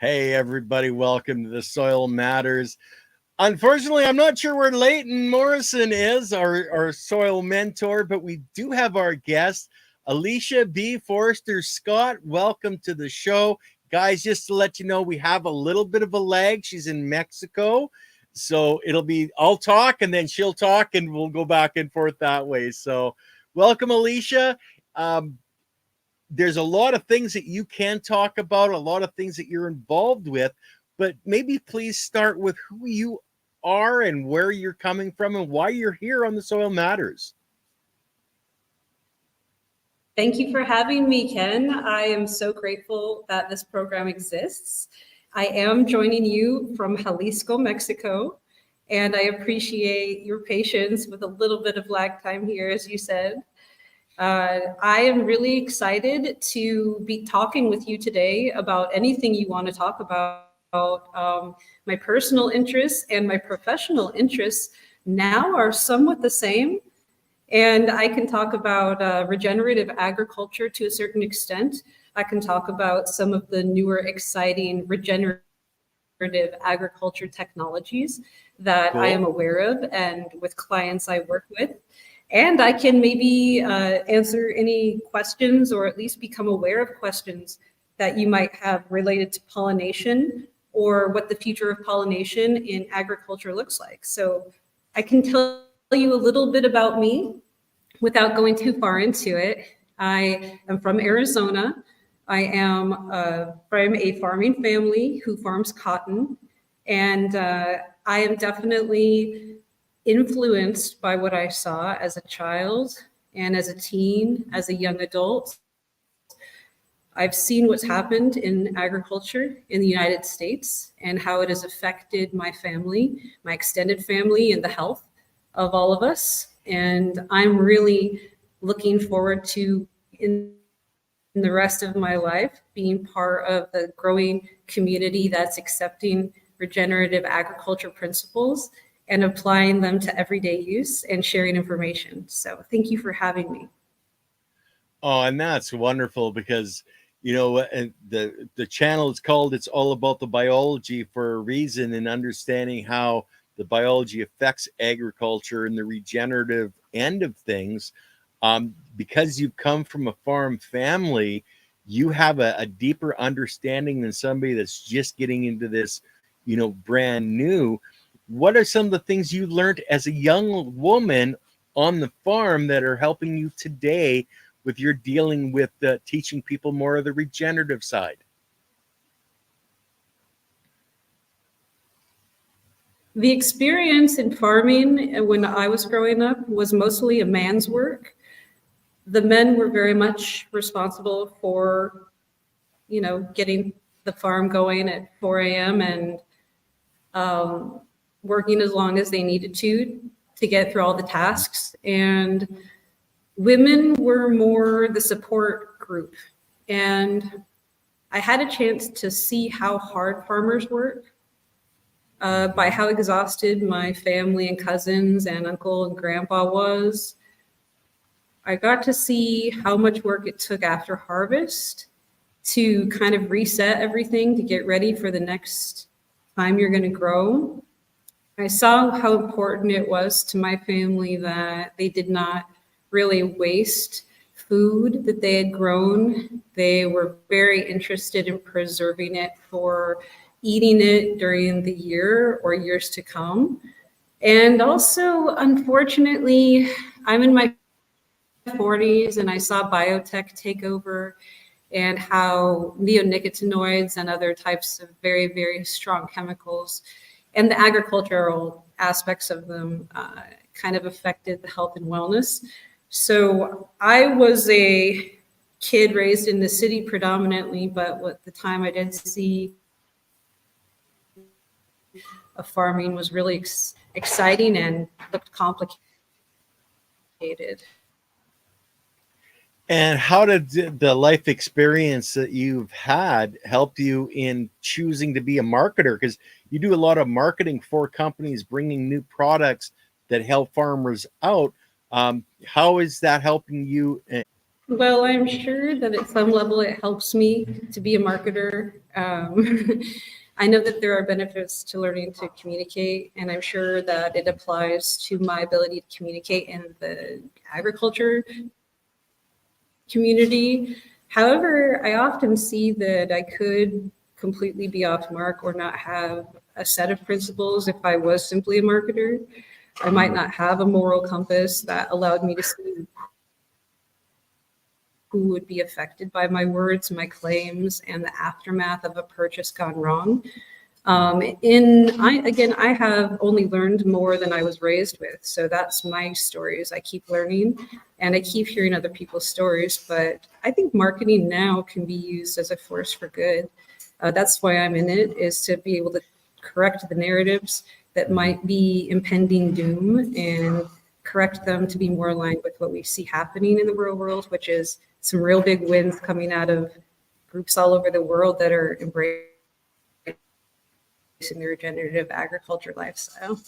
Hey, everybody, welcome to the Soil Matters. Unfortunately, I'm not sure where Leighton Morrison is, our soil mentor, but we do have our guest, Alisha B. Forrester Scott. Welcome to the show. Guys, just to let you know, we have a little bit of a lag. She's in Mexico. So it'll be, I'll talk and then she'll talk and we'll go back and forth that way. So welcome, Alisha. There's a lot of things that you can talk about, a lot of things that you're involved with, but maybe please start with who you are and where you're coming from and why you're here on the Soil Matters. Thank you for having me, Ken. I am so grateful that this program exists. I am joining you from Jalisco, Mexico, and I appreciate your patience with a little bit of lag time here, as you said. I am really excited to be talking with you today about anything you want to talk about. My personal interests and my professional interests now are somewhat the same. And I can talk about regenerative agriculture to a certain extent. I can talk about some of the newer, exciting regenerative agriculture technologies that I am aware of and with clients I work with. And I can maybe answer any questions or at least become aware of questions that you might have related to pollination or what the future of pollination in agriculture looks like. So I can tell you a little bit about me without going too far into it. I am from Arizona. I am from a farming family who farms cotton. And I am definitely influenced by what I saw as a child and as a teen, as a young adult. I've seen what's happened in agriculture in the United States and how it has affected my family, my extended family, and the health of all of us. And I'm really looking forward to, in the rest of my life, being part of the growing community that's accepting regenerative agriculture principles and applying them to everyday use and sharing information. So thank you for having me. Oh, and that's wonderful because, you know, the channel is called It's All About the Biology for a reason, and understanding how the biology affects agriculture and the regenerative end of things. Because you've come from a farm family, you have a deeper understanding than somebody that's just getting into this, you know, brand new. What are some of the things you learned as a young woman on the farm that are helping you today with your dealing with teaching people more of the regenerative side? The experience in farming when I was growing up was mostly a man's work. The men were very much responsible for, you know, getting the farm going at 4 a.m. and working as long as they needed to get through all the tasks. And women were more the support group. And I had a chance to see how hard farmers work by how exhausted my family and cousins and uncle and grandpa was. I got to see how much work it took after harvest to kind of reset everything to get ready for the next time you're going to grow. I saw how important it was to my family that they did not really waste food that they had grown. They were very interested in preserving it for eating it during the year or years to come. And also, unfortunately, I'm in my 40s and I saw biotech take over and how neonicotinoids and other types of very, very strong chemicals and the agricultural aspects of them kind of affected the health and wellness. So I was a kid raised in the city predominantly, but at the time I did see farming was really exciting and looked complicated. And how did the life experience that you've had help you in choosing to be a marketer? Because you do a lot of marketing for companies, bringing new products that help farmers out. How is that helping you Well, I'm sure that at some level it helps me to be a marketer. I know that there are benefits to learning to communicate, and I'm sure that it applies to my ability to communicate in the agriculture community. However, I often see that I could completely be off mark or not have a set of principles if I was simply a marketer. I might not have a moral compass that allowed me to see who would be affected by my words, my claims, and the aftermath of a purchase gone wrong. I have only learned more than I was raised with. So that's my stories. I keep learning and I keep hearing other people's stories. But I think marketing now can be used as a force for good. That's why I'm in it, is to be able to correct the narratives that might be impending doom and correct them to be more aligned with what we see happening in the real world, which is some real big wins coming out of groups all over the world that are embracing the regenerative agriculture lifestyle.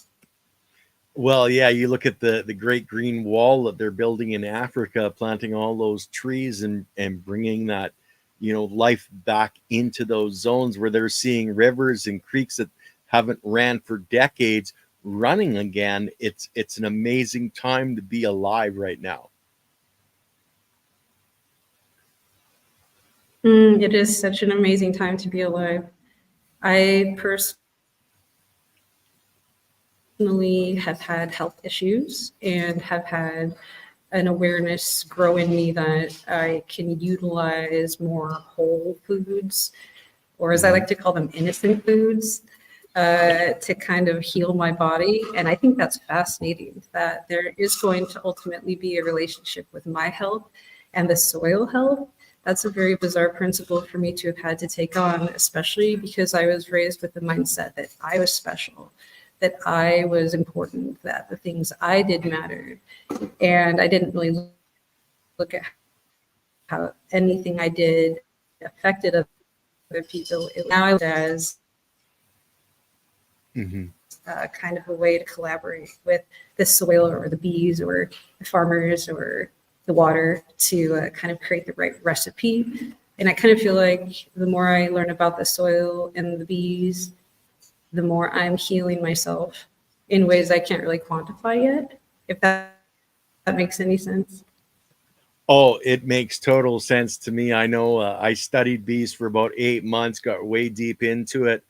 Well, yeah, you look at the great green wall that they're building in Africa, planting all those trees and bringing that, life back into those zones where they're seeing rivers and creeks that haven't ran for decades running again. It's an amazing time to be alive right now. It is such an amazing time to be alive. I personally have had health issues and have had an awareness grow in me that I can utilize more whole foods, or as I like to call them, innocent foods, to kind of heal my body. And I think that's fascinating, that there is going to ultimately be a relationship with my health and the soil health. That's a very bizarre principle for me to have had to take on, especially because I was raised with the mindset that I was special, that I was important, that the things I did mattered. And I didn't really look at how anything I did affected other people. Now as kind of a way to collaborate with the soil or the bees or the farmers or the water to kind of create the right recipe. And I kind of feel like the more I learn about the soil and the bees, the more I'm healing myself in ways I can't really quantify yet, if that makes any sense. Oh, it makes total sense to me. I know I studied bees for about 8 months, got way deep into it,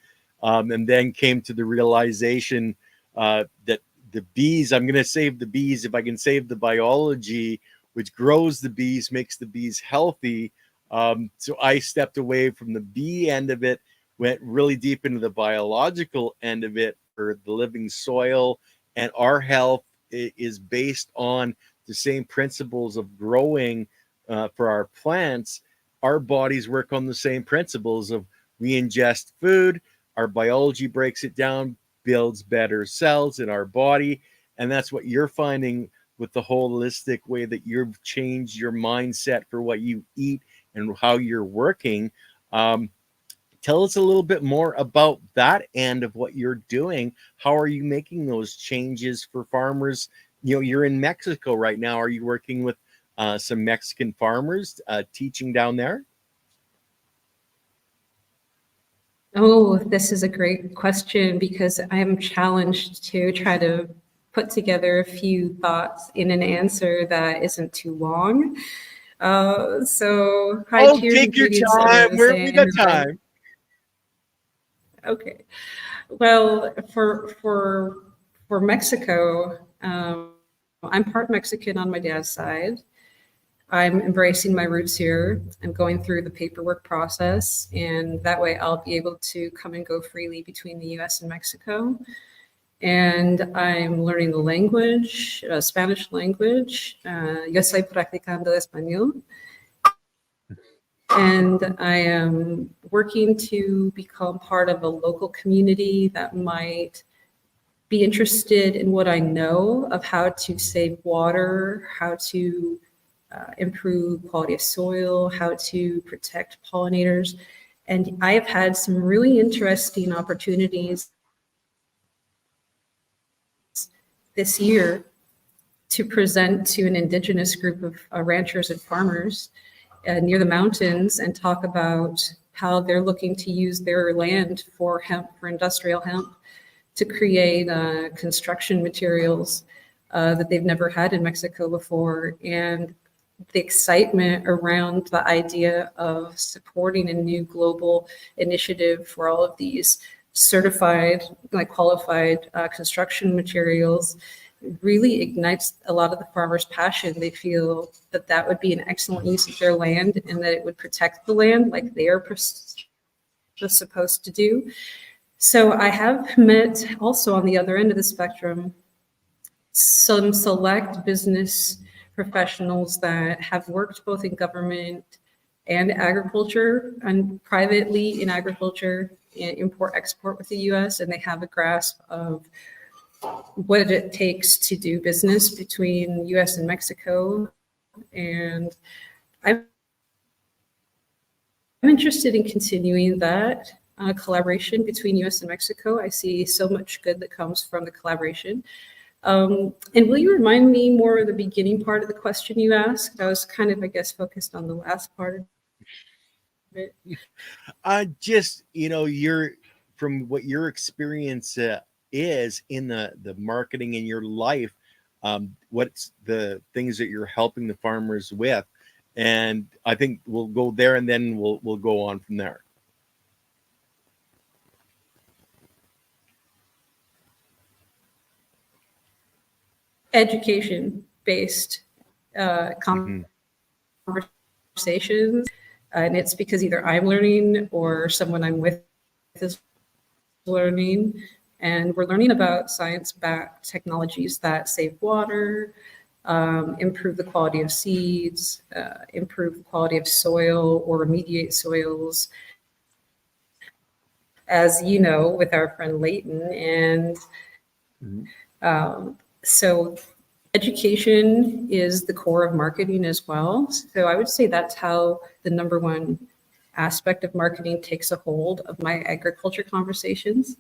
and then came to the realization that the bees, I'm going to save the bees if I can save the biology, which grows the bees, makes the bees healthy. So I stepped away from the bee end of it, went really deep into the biological end of it for the living soil. And our health is based on the same principles of growing for our plants. Our bodies work on the same principles of we ingest food, our biology breaks it down, builds better cells in our body. And that's what you're finding with the holistic way that you've changed your mindset for what you eat and how you're working. Tell us a little bit more about that end of what you're doing. How are you making those changes for farmers? You're in Mexico right now. Are you working with some Mexican farmers teaching down there? Oh, this is a great question because I am challenged to try to put together a few thoughts in an answer that isn't too long. Hi, Oh, cheers, take your ingredients, time. We got and time. okay. Well, for Mexico, I'm part Mexican on my dad's side. I'm embracing my roots here. I'm going through the paperwork process, and that way I'll be able to come and go freely between the US and Mexico. And I'm learning the language, Spanish language. Yo estoy practicando español. And I am working to become part of a local community that might be interested in what I know of how to save water, how to improve quality of soil, how to protect pollinators. And I have had some really interesting opportunities this year to present to an indigenous group of ranchers and farmers near the mountains and talk about how they're looking to use their land for hemp, for industrial hemp, to create construction materials that they've never had in Mexico before. And the excitement around the idea of supporting a new global initiative for all of these certified, like qualified construction materials really ignites a lot of the farmers' passion. They feel that that would be an excellent use of their land and that it would protect the land like they are supposed to do. So I have met also on the other end of the spectrum some select business professionals that have worked both in government and agriculture and privately in agriculture, import export with the US, and they have a grasp of what it takes to do business between US and Mexico. And I'm interested in continuing that collaboration between US and Mexico. I see so much good that comes from the collaboration. And will you remind me more of the beginning part of the question you asked? I was kind of, I guess, focused on the last part of it. Just, you're from what your experience is in the marketing in your life, what's the things that you're helping the farmers with? And I think we'll go there and then we'll go on from there. Education-based conversations, and it's because either I'm learning or someone I'm with is learning, and we're learning about science-backed technologies that save water, improve the quality of seeds, improve the quality of soil or remediate soils, as you know, with our friend Leighton. And so education is the core of marketing as well. So I would say that's how the number one aspect of marketing takes a hold of my agriculture conversations.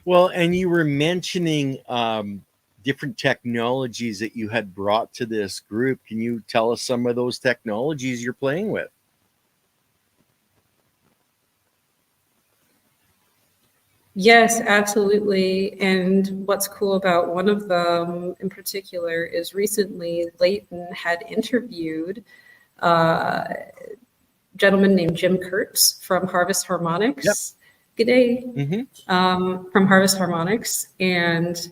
Well, and you were mentioning different technologies that you had brought to this group. Can you tell us some of those technologies you're playing with? Yes, absolutely. And what's cool about one of them in particular is recently Leighton had interviewed a gentleman named Jim Kurtz from Harvest Harmonics. Yep. Good day. From Harvest Harmonics. And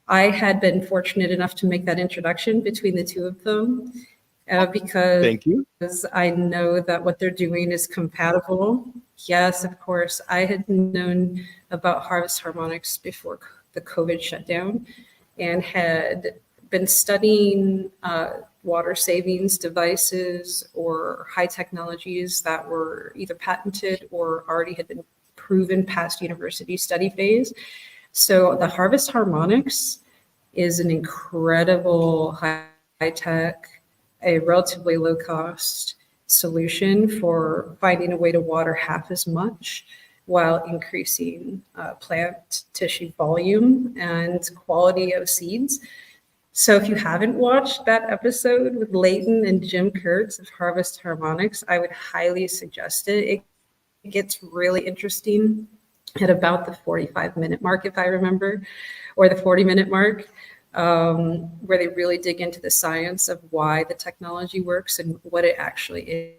I had been fortunate enough to make that introduction between the two of them because Thank you. I know that what they're doing is compatible. Yes, of course. I had known about Harvest Harmonics before the COVID shutdown and had been studying water savings devices or high technologies that were either patented or already had been proven past university study phase. So the Harvest Harmonics is an incredible high-tech, a relatively low-cost solution for finding a way to water half as much while increasing plant tissue volume and quality of seeds. So if you haven't watched that episode with Leighton and Jim Kurtz of Harvest Harmonics, I would highly suggest it. It gets really interesting at about the 45-minute mark, if I remember, or the 40-minute mark, where they really dig into the science of why the technology works and what it actually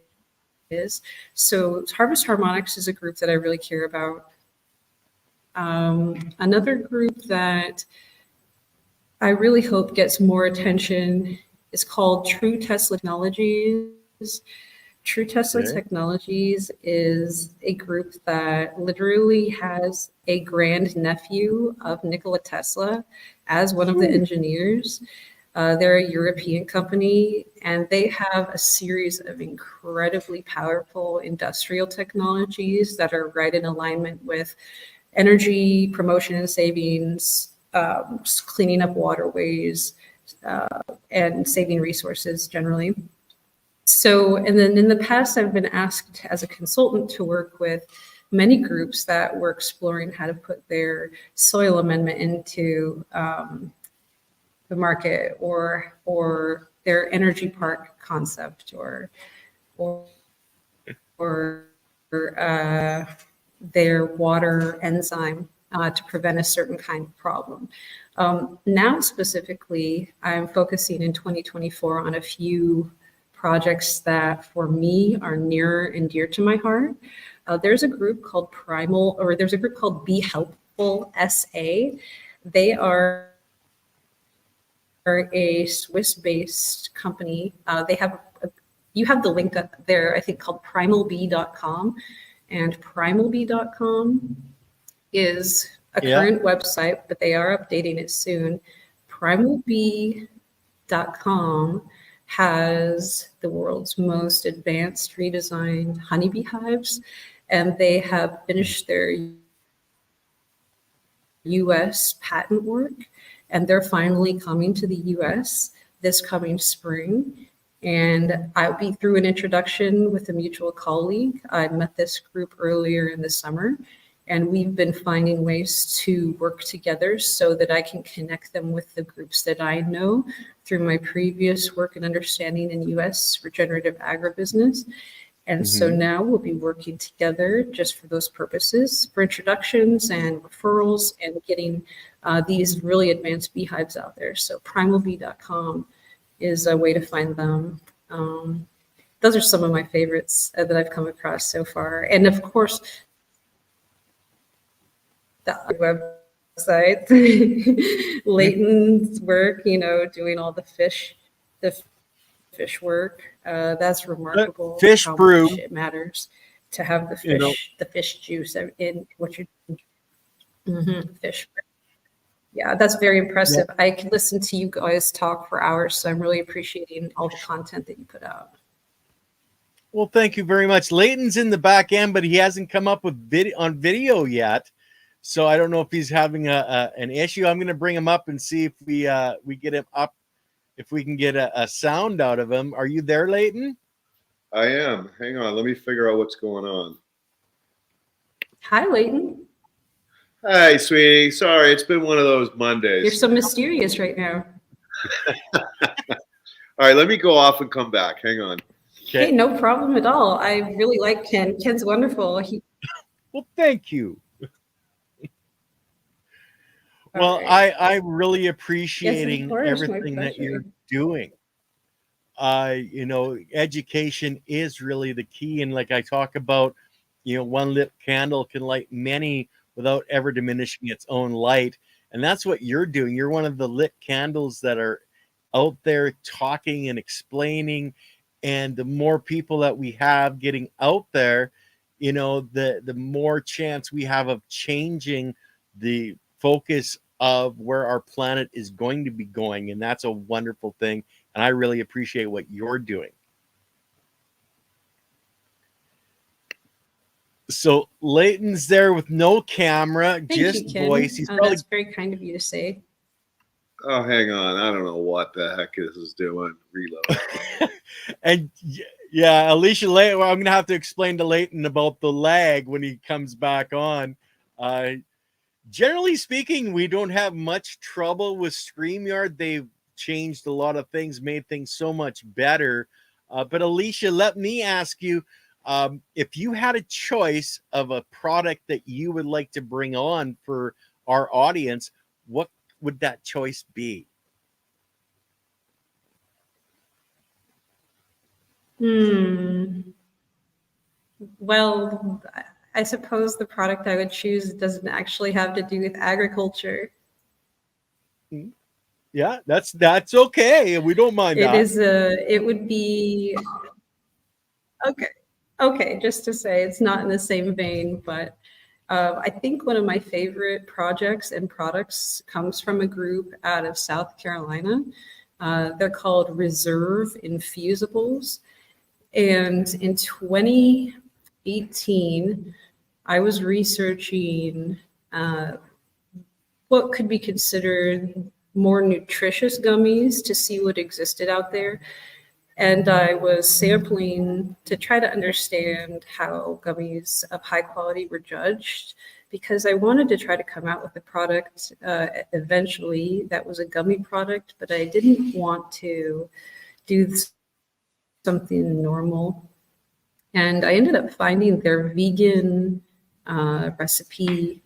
is. So Harvest Harmonics is a group that I really care about. Another group that I really hope gets more attention is called True Tesla Technologies. True Tesla Technologies is a group that literally has a grandnephew of Nikola Tesla as one of the engineers. They're a European company, and they have a series of incredibly powerful industrial technologies that are right in alignment with energy promotion and savings, cleaning up waterways, and saving resources generally. So, and then in the past, I've been asked as a consultant to work with many groups that were exploring how to put their soil amendment into the market, or their energy park concept, or their water enzyme to prevent a certain kind of problem. Now, specifically, I'm focusing in 2024 on a few projects that for me are near and dear to my heart. There's a group called there's a group called Be Helpful SA. They are a Swiss-based company. You have the link up there, I think, called primalbee.com. And primalbee.com is a current website, but they are updating it soon. Primalbee.com has the world's most advanced redesigned honeybee hives, and they have finished their US patent work, and they're finally coming to the US this coming spring. And I'll be through an introduction with a mutual colleague. I met this group earlier in the summer, and we've been finding ways to work together so that I can connect them with the groups that I know through my previous work and understanding in US regenerative agribusiness. And so now we'll be working together just for those purposes, for introductions and referrals and getting these really advanced beehives out there. So primalbee.com is a way to find them. Those are some of my favorites that I've come across so far. And of course, the website, Leighton's work, doing all the fish work. That's remarkable. Fish how brew. much it matters to have the fish juice in what you're fish. Yeah, that's very impressive. I can listen to you guys talk for hours, so I'm really appreciating all the content that you put out. Well, thank you very much. Leighton's in the back end, but he hasn't come up with video yet. So I don't know if he's having an issue. I'm going to bring him up and see if we get him up, if we can get a sound out of him. Are you there, Leighton? I am. Hang on. Let me figure out what's going on. Hi, Leighton. Hi, sweetie. Sorry, it's been one of those Mondays. You're so mysterious right now. All right, let me go off and come back. Hang on. Okay, hey, no problem at all. I really like Ken. Ken's wonderful. Well, thank you. Well, right. I'm really appreciating everything that you're doing. Education is really the key. And like I talk about, one lit candle can light many without ever diminishing its own light. And that's what you're doing. You're one of the lit candles that are out there talking and explaining. And the more people that we have getting out there, the more chance we have of changing the focus of where our planet is going to be going. And that's a wonderful thing. And I really appreciate what you're doing. So Leighton's there with no camera, just voice. He's probably... That's very kind of you to say. Oh, hang on. I don't know what the heck this is doing. Reload. And yeah, Alisha, I'm going to have to explain to Leighton about the lag when he comes back on. Generally speaking, we don't have much trouble with StreamYard. They've changed a lot of things, made things so much better. But Alisha, let me ask you, if you had a choice of a product that you would like to bring on for our audience, what would that choice be? Well, I suppose the product I would choose doesn't actually have to do with agriculture. Yeah, that's okay. We don't mind that. It would be okay, just to say it's not in the same vein, but I think one of my favorite projects and products comes from a group out of South Carolina. They're called Reserve Infusibles. And in 2018, I was researching what could be considered more nutritious gummies to see what existed out there. And I was sampling to try to understand how gummies of high quality were judged. because I wanted to try to come out with a product eventually that was a gummy product, but I didn't want to do something normal. And I ended up finding their vegan recipe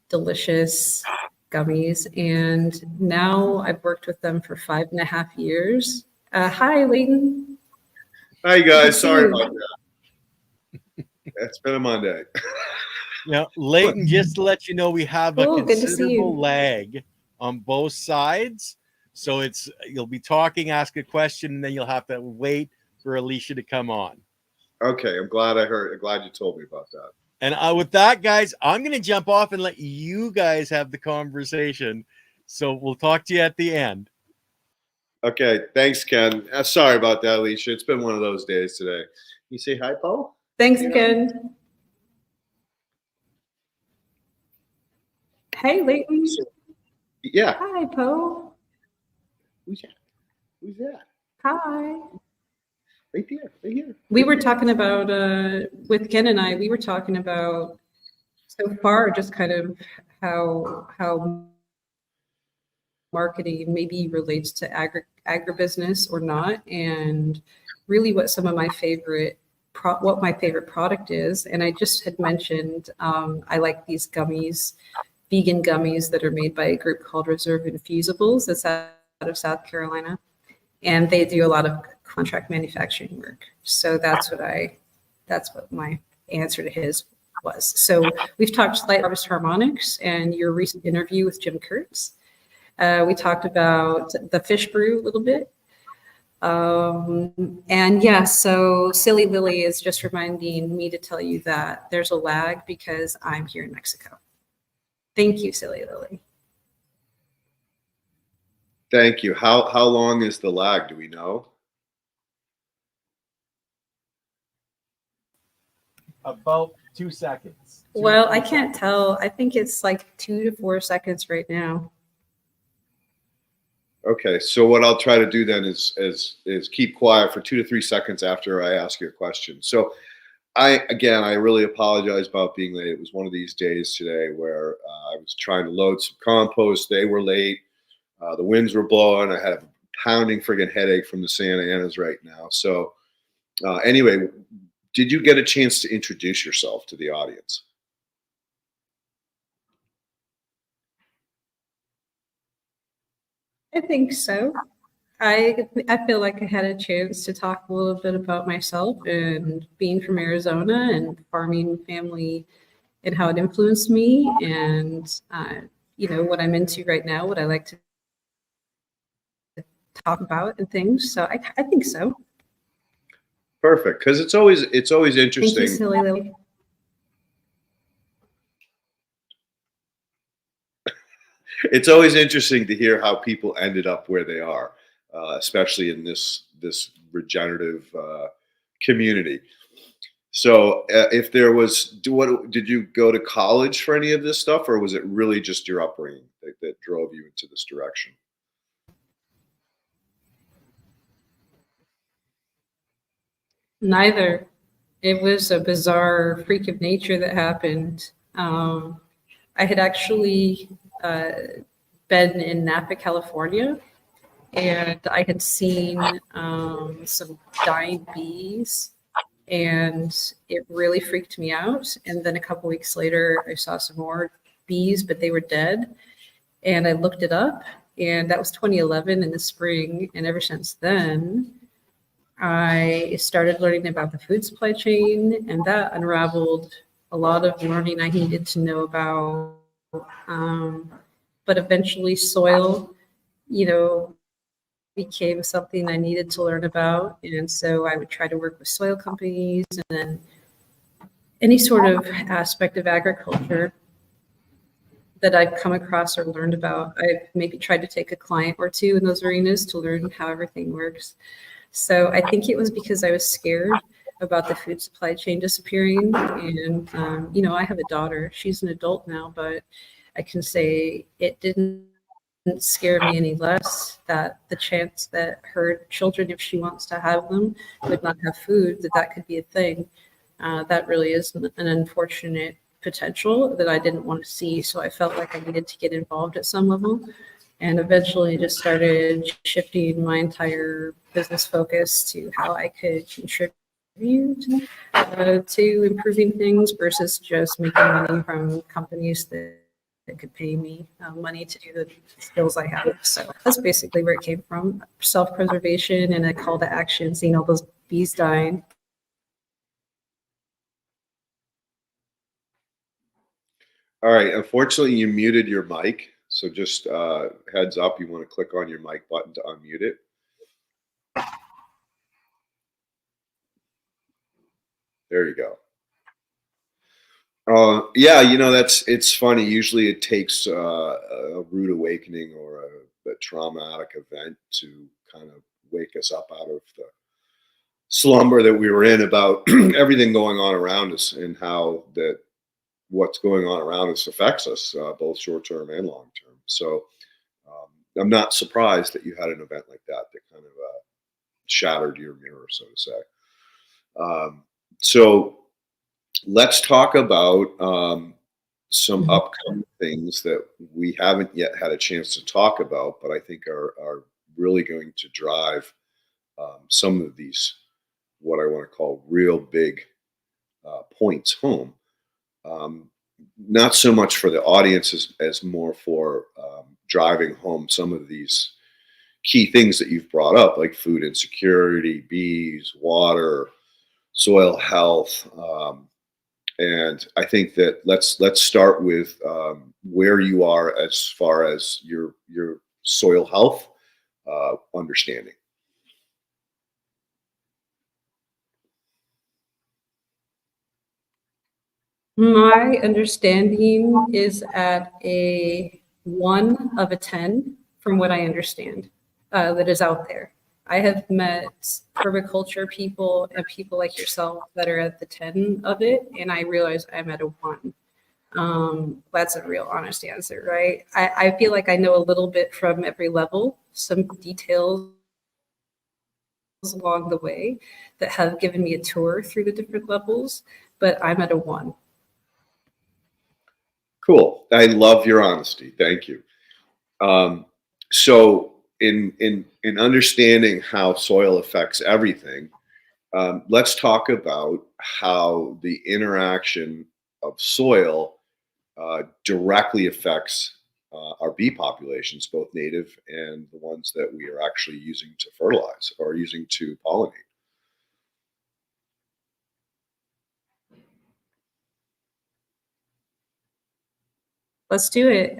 delicious gummies. And now I've worked with them for 5.5 years. Hi, Leighton. Hi, Good guys. to Sorry see you. about that. It's been a Monday. Now, Leighton, just to let you know, we have a Cool, good to see considerable you. lag on both sides. So you'll be talking, ask a question, and then you'll have to wait for Alisha to come on. Okay, I'm glad I heard. I'm glad you told me about that. And with that, guys, I'm going to jump off and let you guys have the conversation. So we'll talk to you at the end. Okay, thanks, Ken. Sorry about that, Alisha. It's been one of those days today. You say hi, Paul? Thanks, Yeah. Ken. Hey, Leighton. Yeah. Hi, Poe. Who's that? Who's that? Hi. Right there. Right here. We were talking about, with Ken and I, we were talking about so far just kind of how marketing maybe relates to agribusiness or not, and really what some of my favorite what my favorite product is. And I just had mentioned I like these gummies, vegan gummies that are made by a group called Reserve Infusibles. That's out of South Carolina, and they do a lot of contract manufacturing work. So that's what my answer to his was. So we've talked Light Harvest Harmonics and your recent interview with Jim Kurtz. We talked about the fish brew a little bit. And yeah, so Silly Lily is just reminding me to tell you that there's a lag because I'm here in Mexico. Thank you, Silly Lily. Thank you. How long is the lag? Do we know? About 2 seconds. Well, I can't tell. I think it's like 2 to 4 seconds right now. Okay, so what I'll try to do then is keep quiet for 2 to 3 seconds after I ask you a question. So I really apologize about being late. It was one of these days today where I was trying to load some compost. They were late. The winds were blowing. I had a pounding friggin' headache from the Santa Anas right now. So anyway, did you get a chance to introduce yourself to the audience? I think so. I feel like I had a chance to talk a little bit about myself and being from Arizona and farming family and how it influenced me, and what I'm into right now, what I like to talk about and things. So I think so. Perfect, because it's always interesting. Thank you, Silly Lily. It's always interesting to hear how people ended up where they are, especially in this regenerative community. So, if there was, did you go to college for any of this stuff, or was it really just your upbringing that drove you into this direction? Neither. It was a bizarre freak of nature that happened. I had actually been in Napa, California, and I had seen some dying bees, and it really freaked me out. And then a couple weeks later, I saw some more bees, but they were dead. And I looked it up, and that was 2011 in the spring. And ever since then, I started learning about the food supply chain, and that unraveled a lot of learning I needed to know about. But eventually soil, became something I needed to learn about. And so I would try to work with soil companies, and then any sort of aspect of agriculture that I've come across or learned about. I've maybe tried to take a client or two in those arenas to learn how everything works. So I think it was because I was scared about the food supply chain disappearing. And, I have a daughter. She's an adult now, but I can say it didn't scare me any less that the chance that her children, if she wants to have them, would not have food, that could be a thing. That really is an unfortunate potential that I didn't want to see. So I felt like I needed to get involved at some level, and eventually just started shifting my entire business focus to how I could contribute to improving things versus just making money from companies that could pay me money to do the skills I have. So that's basically where it came from. Self-preservation and a call to action, seeing all those bees dying. All right. Unfortunately, you muted your mic. So just heads up, you want to click on your mic button to unmute it. There you go. Yeah, you know, it's funny. Usually it takes a rude awakening or a traumatic event to kind of wake us up out of the slumber that we were in about everything going on around us and how that what's going on around us affects us, both short term and long term. So I'm not surprised that you had an event like that that kind of shattered your mirror, so to say. So let's talk about some upcoming things that we haven't yet had a chance to talk about, but I think are really going to drive some of these, what I want to call real big points home. Not so much for the audience as more for driving home some of these key things that you've brought up, like food insecurity, bees, water, soil health. And I think that let's start with where you are as far as your soil health understanding. My understanding is at a 1 of a 10 from what I understand that is out there. I have met permaculture people and people like yourself that are at the 10 of it, and I realize I'm at a 1. That's a real honest answer, right? I feel like I know a little bit from every level, some details along the way that have given me a tour through the different levels, but I'm at a 1. Cool. I love your honesty. Thank you. So in understanding how soil affects everything, let's talk about how the interaction of soil directly affects our bee populations, both native and the ones that we are actually using to fertilize or using to pollinate. Let's do it.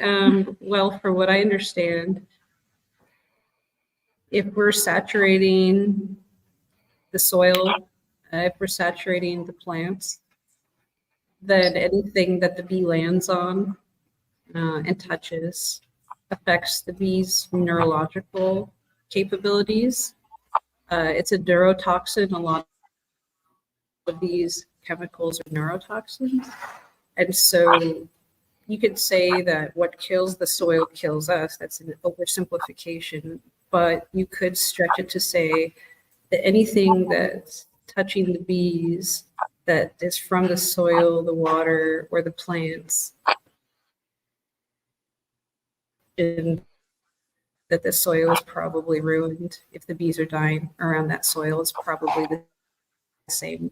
Well, for what I understand, if we're saturating the soil, if we're saturating the plants, then anything that the bee lands on and touches affects the bee's neurological capabilities. It's a neurotoxin. A lot of these chemicals are neurotoxins. And so you could say that what kills the soil kills us. That's an oversimplification, but you could stretch it to say that anything that's touching the bees that is from the soil, the water, or the plants, and that the soil is probably ruined. If the bees are dying around that soil, it's probably the same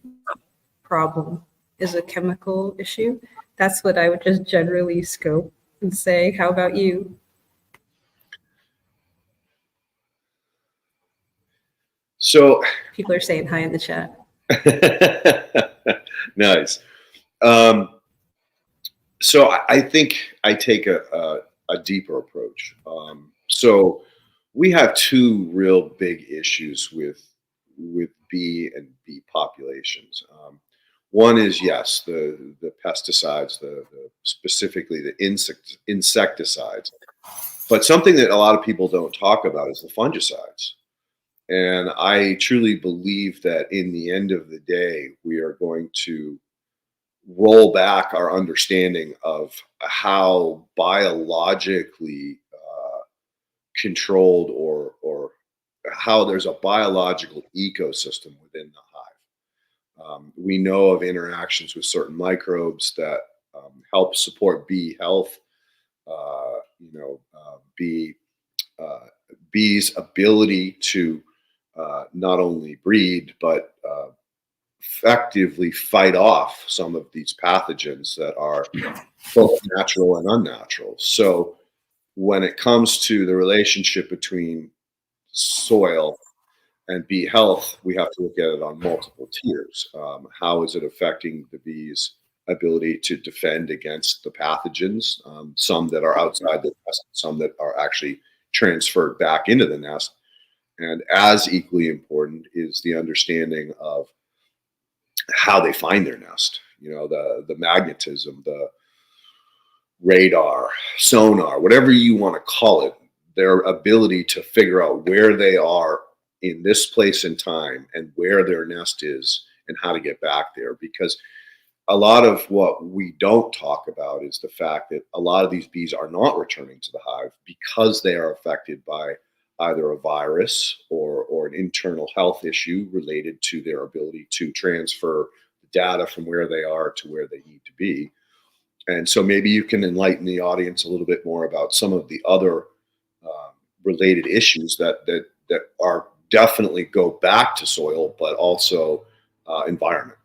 problem as a chemical issue. That's what I would just generally scope and say. How about you? So people are saying hi in the chat. Nice. So I think I take a deeper approach. So we have two real big issues with bee and bee populations. One is, yes, the pesticides, the specifically the insecticides. But something that a lot of people don't talk about is the fungicides. And I truly believe that in the end of the day, we are going to roll back our understanding of how biologically controlled or how there's a biological ecosystem within the hive. We know of interactions with certain microbes that help support bee health, bees' ability to not only breed, but effectively fight off some of these pathogens that are both natural and unnatural. So when it comes to the relationship between soil and bee health, we have to look at it on multiple tiers. How is it affecting the bees' ability to defend against the pathogens, some that are outside the nest, some that are actually transferred back into the nest? And as equally important is the understanding of how they find their nest. The magnetism, the radar, sonar, whatever you want to call it, their ability to figure out where they are in this place and time and where their nest is and how to get back there. Because a lot of what we don't talk about is the fact that a lot of these bees are not returning to the hive because they are affected by either a virus or an internal health issue related to their ability to transfer data from where they are to where they need to be. And so maybe you can enlighten the audience a little bit more about some of the other related issues that are definitely go back to soil, but also environment.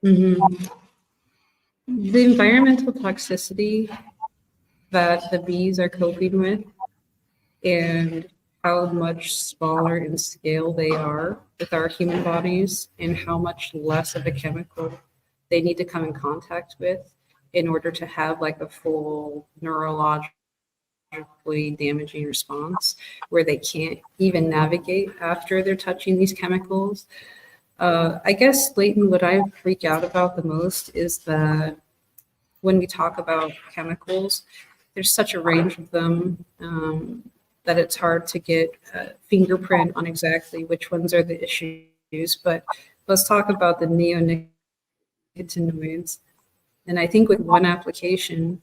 Mm-hmm. The environmental toxicity that the bees are coping with and how much smaller in scale they are with our human bodies and how much less of a chemical they need to come in contact with in order to have like a full neurologically damaging response where they can't even navigate after they're touching these chemicals. I guess, Leighton, what I freak out about the most is that when we talk about chemicals, there's such a range of them that it's hard to get a fingerprint on exactly which ones are the issues. But let's talk about the neonicotinoids. And I think with one application,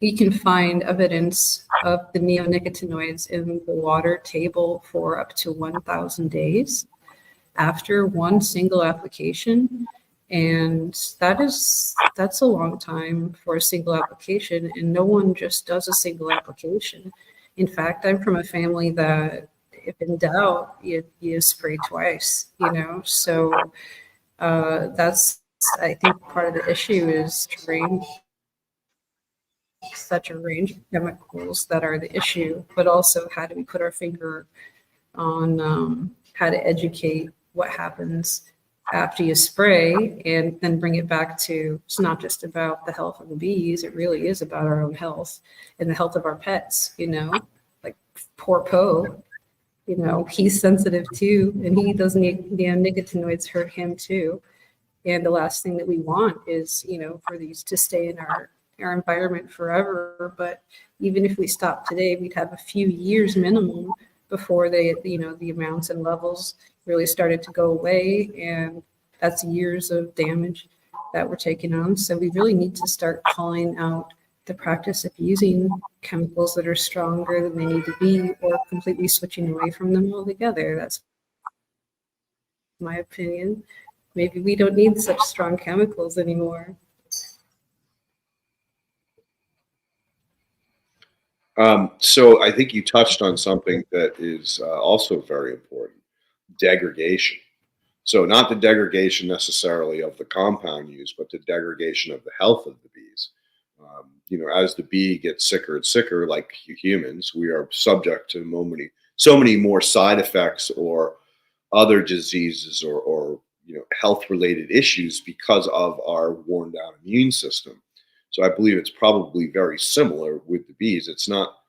we can find evidence of the neonicotinoids in the water table for up to 1,000 days after one single application. And that's a long time for a single application, and no one just does a single application. In fact, I'm from a family that, if in doubt, you spray twice, So that's, I think, part of the issue is such a range of chemicals that are the issue, but also how do we put our finger on how to educate what happens after you spray and then bring it back to, it's not just about the health of the bees, it really is about our own health and the health of our pets, like poor Poe, he's sensitive too, and he doesn't need the nicotinoids hurt him too. And the last thing that we want is, for these to stay in our environment forever. But even if we stop today, we'd have a few years minimum before they, the amounts and levels really started to go away. And that's years of damage that we're taking on. So we really need to start calling out the practice of using chemicals that are stronger than they need to be, or completely switching away from them altogether. That's my opinion. Maybe we don't need such strong chemicals anymore. So I think you touched on something that is also very important: degradation. So not the degradation necessarily of the compound used, but the degradation of the health of the bees. As the bee gets sicker and sicker, like humans, we are subject to so many more side effects or other diseases or health-related issues because of our worn-down immune system. So I believe it's probably very similar with the bees. It's not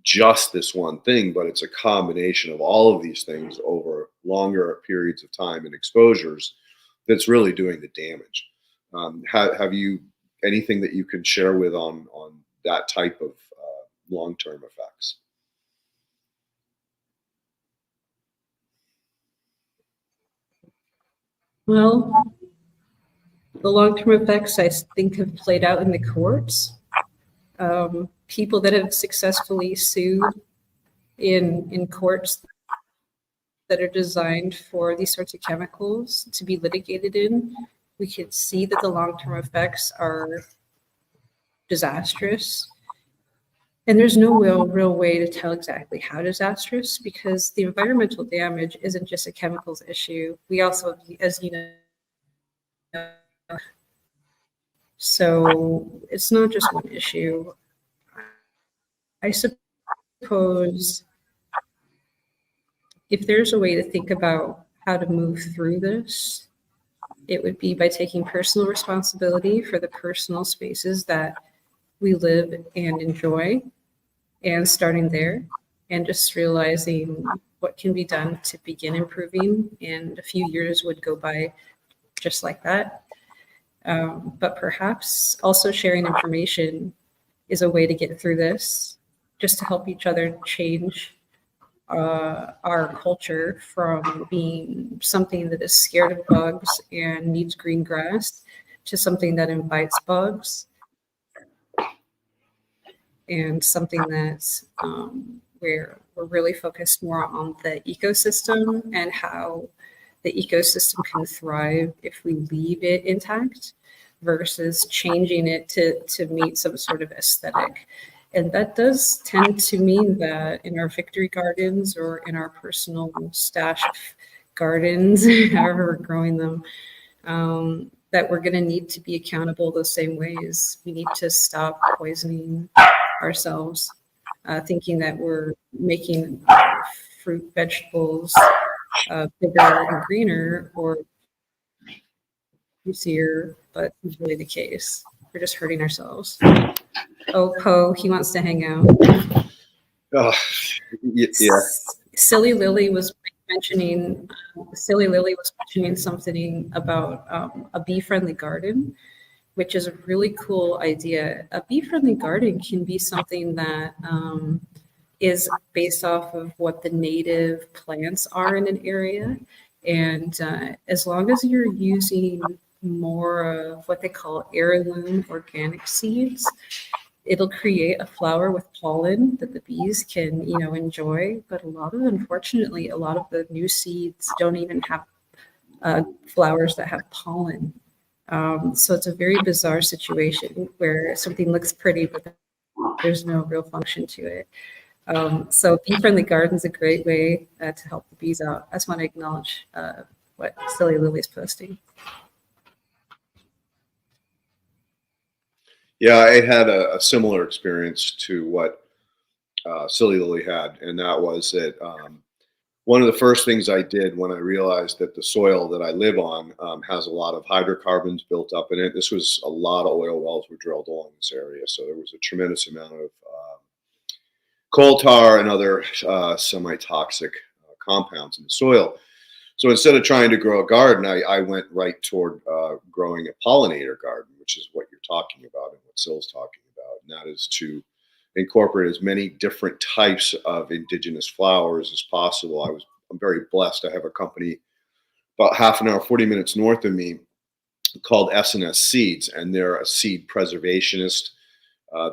just this one thing, but it's a combination of all of these things over longer periods of time and exposures that's really doing the damage. Have you anything that you can share with on that type of long-term effects? Well, the long-term effects, I think, have played out in the courts. People that have successfully sued in courts that are designed for these sorts of chemicals to be litigated in, we could see that the long-term effects are disastrous. And there's no real way to tell exactly how disastrous, because the environmental damage isn't just a chemicals issue. We also, as you know, so it's not just one issue. I suppose if there's a way to think about how to move through this, it would be by taking personal responsibility for the personal spaces that we live and enjoy, and starting there, and just realizing what can be done to begin improving. And a few years would go by just like that. But perhaps also sharing information is a way to get through this, just to help each other change our culture from being something that is scared of bugs and needs green grass to something that invites bugs, and something that's where we're really focused more on the ecosystem and how the ecosystem can thrive if we leave it intact versus changing it to meet some sort of aesthetic. And that does tend to mean that in our victory gardens or in our personal stash of gardens, however we're growing them, that we're going to need to be accountable the same ways. We need to stop poisoning ourselves, thinking that we're making fruit, vegetables bigger and greener or juicier, but it's really the case. We're just hurting ourselves. Oh, Poe, he wants to hang out. Oh, yeah. Silly Lily was mentioning something about a bee-friendly garden, which is a really cool idea. A bee-friendly garden can be something that is based off of what the native plants are in an area. And as long as you're using more of what they call heirloom organic seeds, it'll create a flower with pollen that the bees can, enjoy. But unfortunately, a lot of the new seeds don't even have flowers that have pollen. So it's a very bizarre situation where something looks pretty, but there's no real function to it. So bee-friendly garden is a great way to help the bees out. I just want to acknowledge what Silly Lily's posting. Yeah, I had a similar experience to what Silly Lily had, and that was that one of the first things I did when I realized that the soil that I live on has a lot of hydrocarbons built up in it. This was a lot of oil wells were drilled along this area, so there was a tremendous amount of coal tar and other semi-toxic compounds in the soil. So instead of trying to grow a garden, I went right toward growing a pollinator garden, which is what you're talking about and what Syl's talking about. And that is to incorporate as many different types of indigenous flowers as possible. I'm very blessed. I have a company about half an hour, 40 minutes north of me called S&S Seeds, and they're a seed preservationist.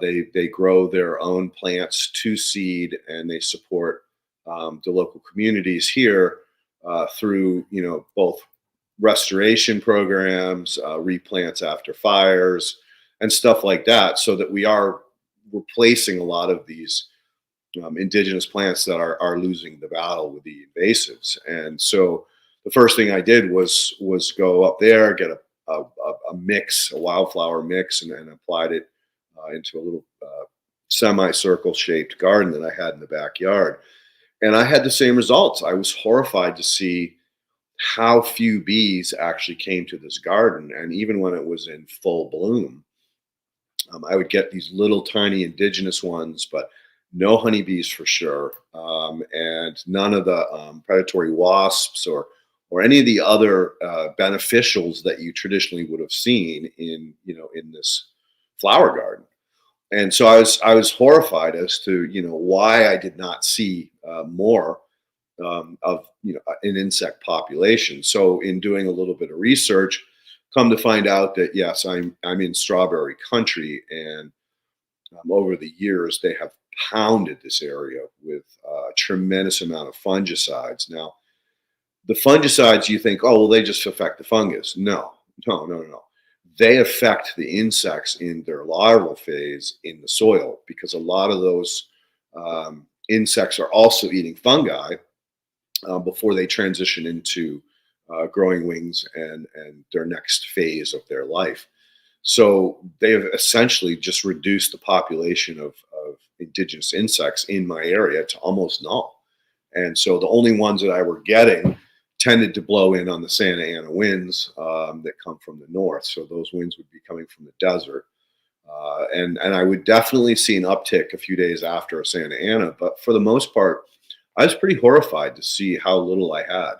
They grow their own plants to seed, and they support the local communities here through, both restoration programs, replants after fires, and stuff like that, so that we are replacing a lot of these indigenous plants that are losing the battle with the invasives. And so the first thing I did was go up there, get a mix, a wildflower mix, and applied it into a little semicircle shaped garden that I had in the backyard. And I had the same results. I was horrified to see how few bees actually came to this garden. And even when it was in full bloom, I would get these little tiny indigenous ones, but no honeybees for sure. And none of the predatory wasps or any of the other beneficials that you traditionally would have seen in this flower garden. And so I was horrified as to why I did not see more of an insect population. So in doing a little bit of research, come to find out that yes, I'm in strawberry country, and over the years they have pounded this area with a tremendous amount of fungicides. Now, The fungicides, you think, oh, well, they just affect the fungus. No. They affect the insects in their larval phase in the soil, because a lot of those insects are also eating fungi before they transition into growing wings and their next phase of their life. So they have essentially just reduced the population of indigenous insects in my area to almost null. And so the only ones that I were getting tended to blow in on the Santa Ana winds that come from the north. So those winds would be coming from the desert. And I would definitely see an uptick a few days after a Santa Ana. But for the most part, I was pretty horrified to see how little I had.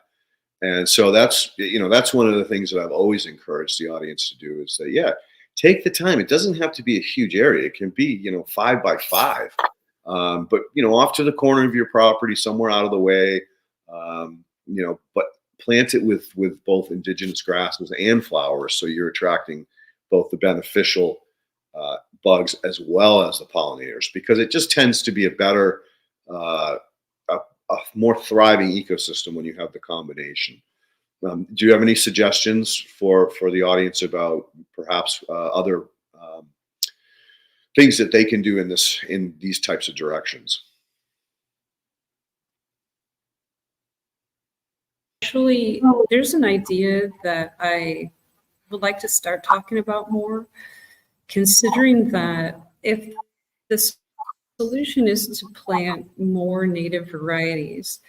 And so that's one of the things that I've always encouraged the audience to do, is that, yeah, take the time. It doesn't have to be a huge area. It can be, 5 by 5. But, off to the corner of your property, somewhere out of the way, but plant it with both indigenous grasses and flowers. So you're attracting both the beneficial bugs as well as the pollinators, because it just tends to be a better, a more thriving ecosystem when you have the combination. Do you have any suggestions for the audience about perhaps other things that they can do in these types of directions? Actually, there's an idea that I would like to start talking about more, considering that if the solution is to plant more native varieties,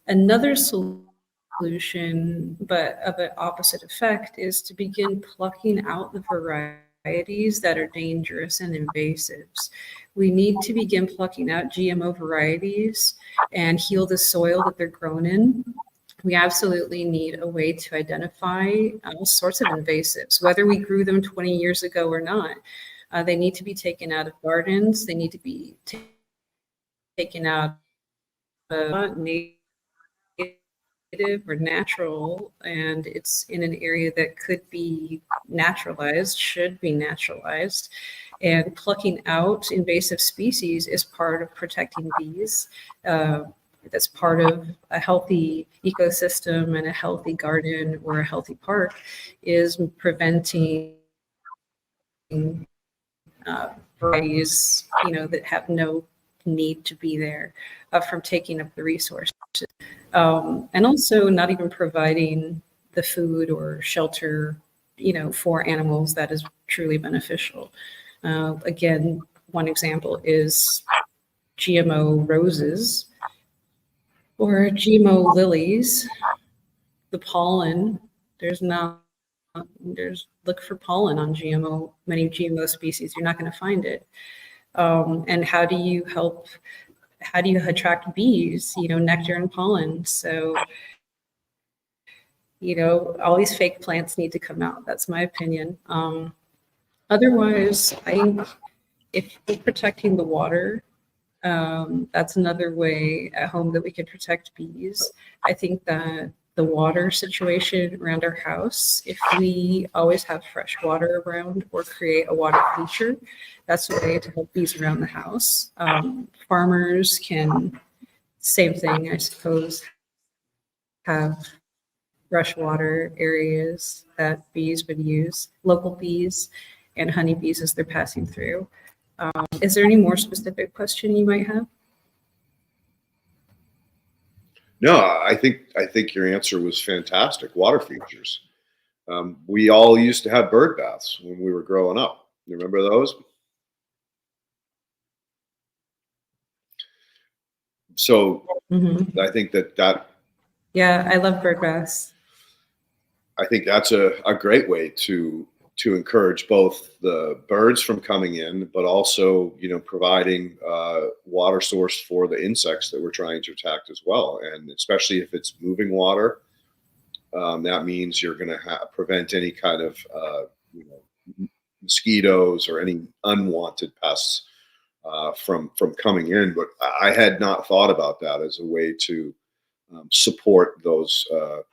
another solution, but of an opposite effect, is to begin plucking out the varieties that are dangerous and invasives. We need to begin plucking out GMO varieties and heal the soil that they're grown in. We absolutely need a way to identify all sorts of invasives, whether we grew them 20 years ago or not. They need to be taken out of gardens. They need to be taken out of native or natural, and it's in an area that could be naturalized, should be naturalized. And plucking out invasive species is part of protecting bees. That's part of a healthy ecosystem, and a healthy garden or a healthy park is preventing varieties, that have no need to be there, from taking up the resources. And also not even providing the food or shelter, for animals that is truly beneficial. Again, one example is GMO roses or GMO lilies. The pollen, look for pollen on many GMO species. You're not going to find it. And how do you attract bees, nectar and pollen? So, all these fake plants need to come out. That's my opinion. Otherwise, I think if we're protecting the water, that's another way at home that we can protect bees. I think that the water situation around our house, if we always have fresh water around or create a water feature, that's a way to help bees around the house. Farmers can, same thing, I suppose, have fresh water areas that bees would use, local bees and honeybees as they're passing through. Is there any more specific question you might have? No, I think your answer was fantastic. Water features. We all used to have bird baths when we were growing up. You remember those? So I think that. Yeah, I love bird baths. I think that's a great way to encourage both the birds from coming in, but also, providing water source for the insects that we're trying to attack as well. And especially if it's moving water, that means you're going to prevent any kind of, mosquitoes or any unwanted pests from coming in. But I had not thought about that as a way to support those, the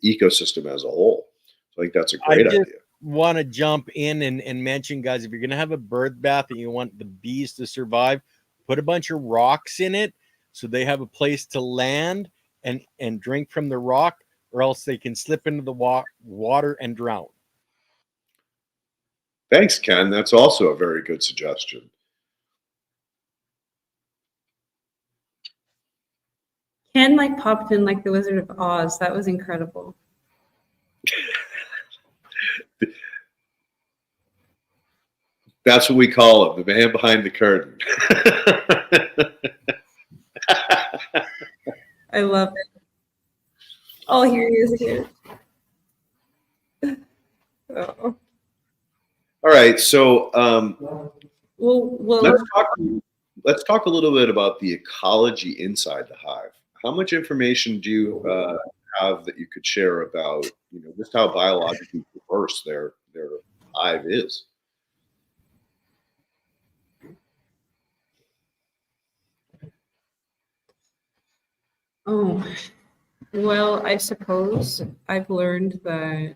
ecosystem as a whole. So I think that's a great idea. Want to jump in and mention, guys, if you're going to have a bird bath and you want the bees to survive, put a bunch of rocks in it so they have a place to land and drink from the rock. or else they can slip into the water and drown. Thanks, Ken. That's also a very good suggestion. Ken like popped in like the Wizard of Oz. That was incredible. That's what we call him, the man behind the curtain. I love it. Oh, here he is again. Oh. All right, so Well, let's talk a little bit about the ecology inside the hive. How much information do you have that you could share about, just how biologically diverse their hive is? oh, well, I suppose I've learned that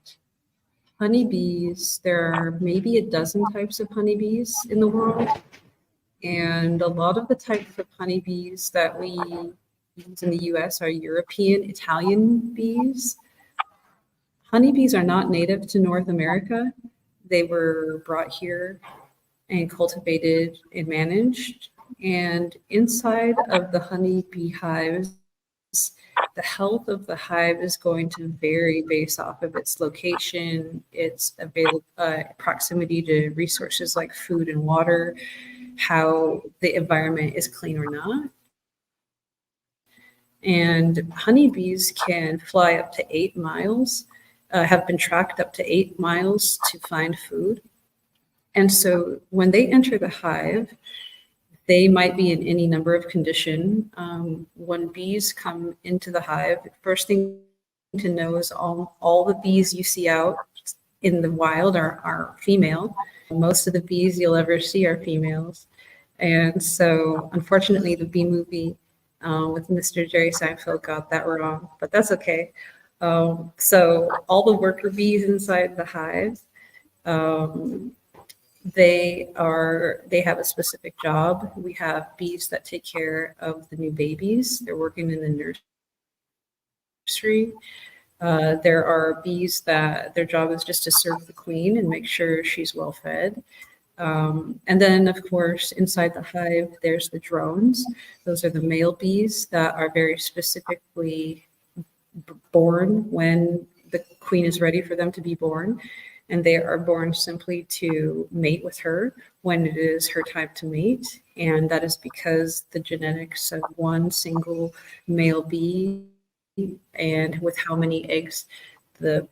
honeybees, there are maybe a dozen types of honeybees in the world. And a lot of the types of honeybees that we use in the US are European, Italian bees. Honeybees are not native to North America. They were brought here and cultivated and managed. And inside of the honeybee hives, the health of the hive is going to vary based off of its location, its proximity to resources like food and water, how the environment is clean or not. And honeybees can fly up to 8 miles, have been tracked up to 8 miles to find food. And so when they enter the hive, they might be in any number of conditions. When bees come into the hive, first thing to know is all the bees you see out in the wild are female. Most of the bees you'll ever see are females. And so unfortunately, the Bee Movie with Mr. Jerry Seinfeld got that wrong, but that's okay. So all the worker bees inside the hive, they have a specific job. We have bees that take care of the new babies. They're working in the nursery. There are bees that their job is just to serve the queen and make sure she's well fed. And then, of course, inside the hive, there's the drones. Those are the male bees that are very specifically born when the queen is ready for them to be born. And they are born simply to mate with her when it is her time to mate. And that is because the genetics of one single male bee and with how many eggs the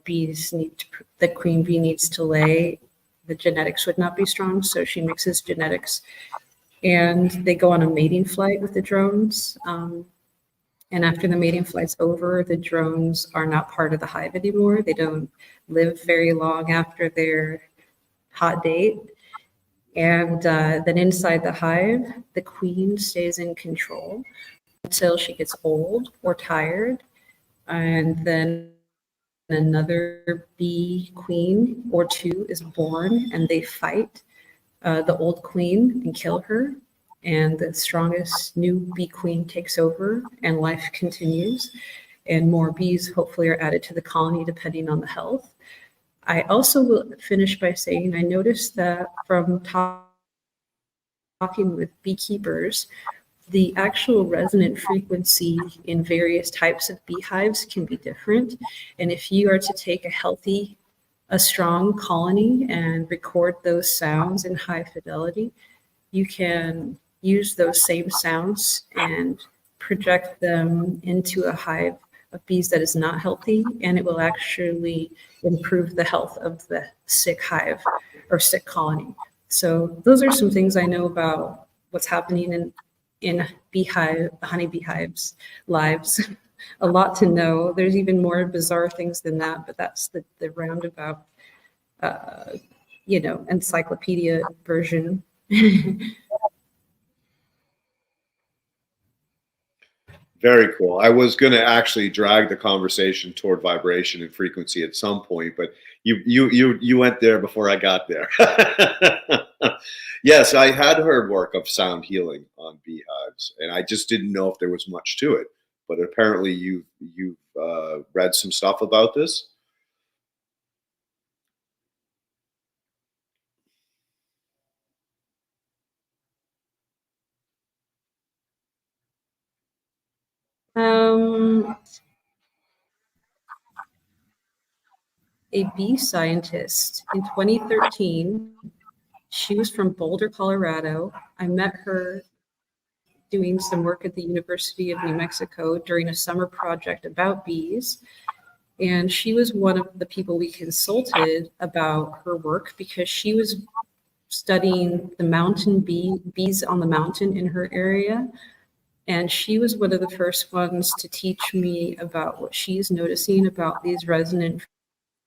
queen bee needs to lay, the genetics would not be strong. So she mixes genetics and they go on a mating flight with the drones. And after the mating flight's over, the drones are not part of the hive anymore. They don't live very long after their hot date. And then inside the hive, the queen stays in control until she gets old or tired. And then another bee queen or two is born and they fight the old queen and kill her. And the strongest new bee queen takes over and life continues. And more bees hopefully are added to the colony depending on the health. I also will finish by saying I noticed that from talking with beekeepers, the actual resonant frequency in various types of beehives can be different. And if you are to take a strong colony and record those sounds in high fidelity, you can use those same sounds and project them into a hive of bees that is not healthy, and it will actually improve the health of the sick hive or sick colony. So those are some things I know about what's happening in honeybee hives' lives. A lot to know. There's even more bizarre things than that, but that's the roundabout, encyclopedia version. Very cool. I was going to actually drag the conversation toward vibration and frequency at some point, but you went there before I got there. Yes, I had heard work of sound healing on beehives, and I just didn't know if there was much to it. But apparently, you've read some stuff about this? Um, a bee scientist in 2013. She was from Boulder, Colorado. I met her doing some work at the University of New Mexico during a summer project about bees. And she was one of the people we consulted about her work because she was studying the mountain bees on the mountain in her area. And she was one of the first ones to teach me about what she's noticing about these resonant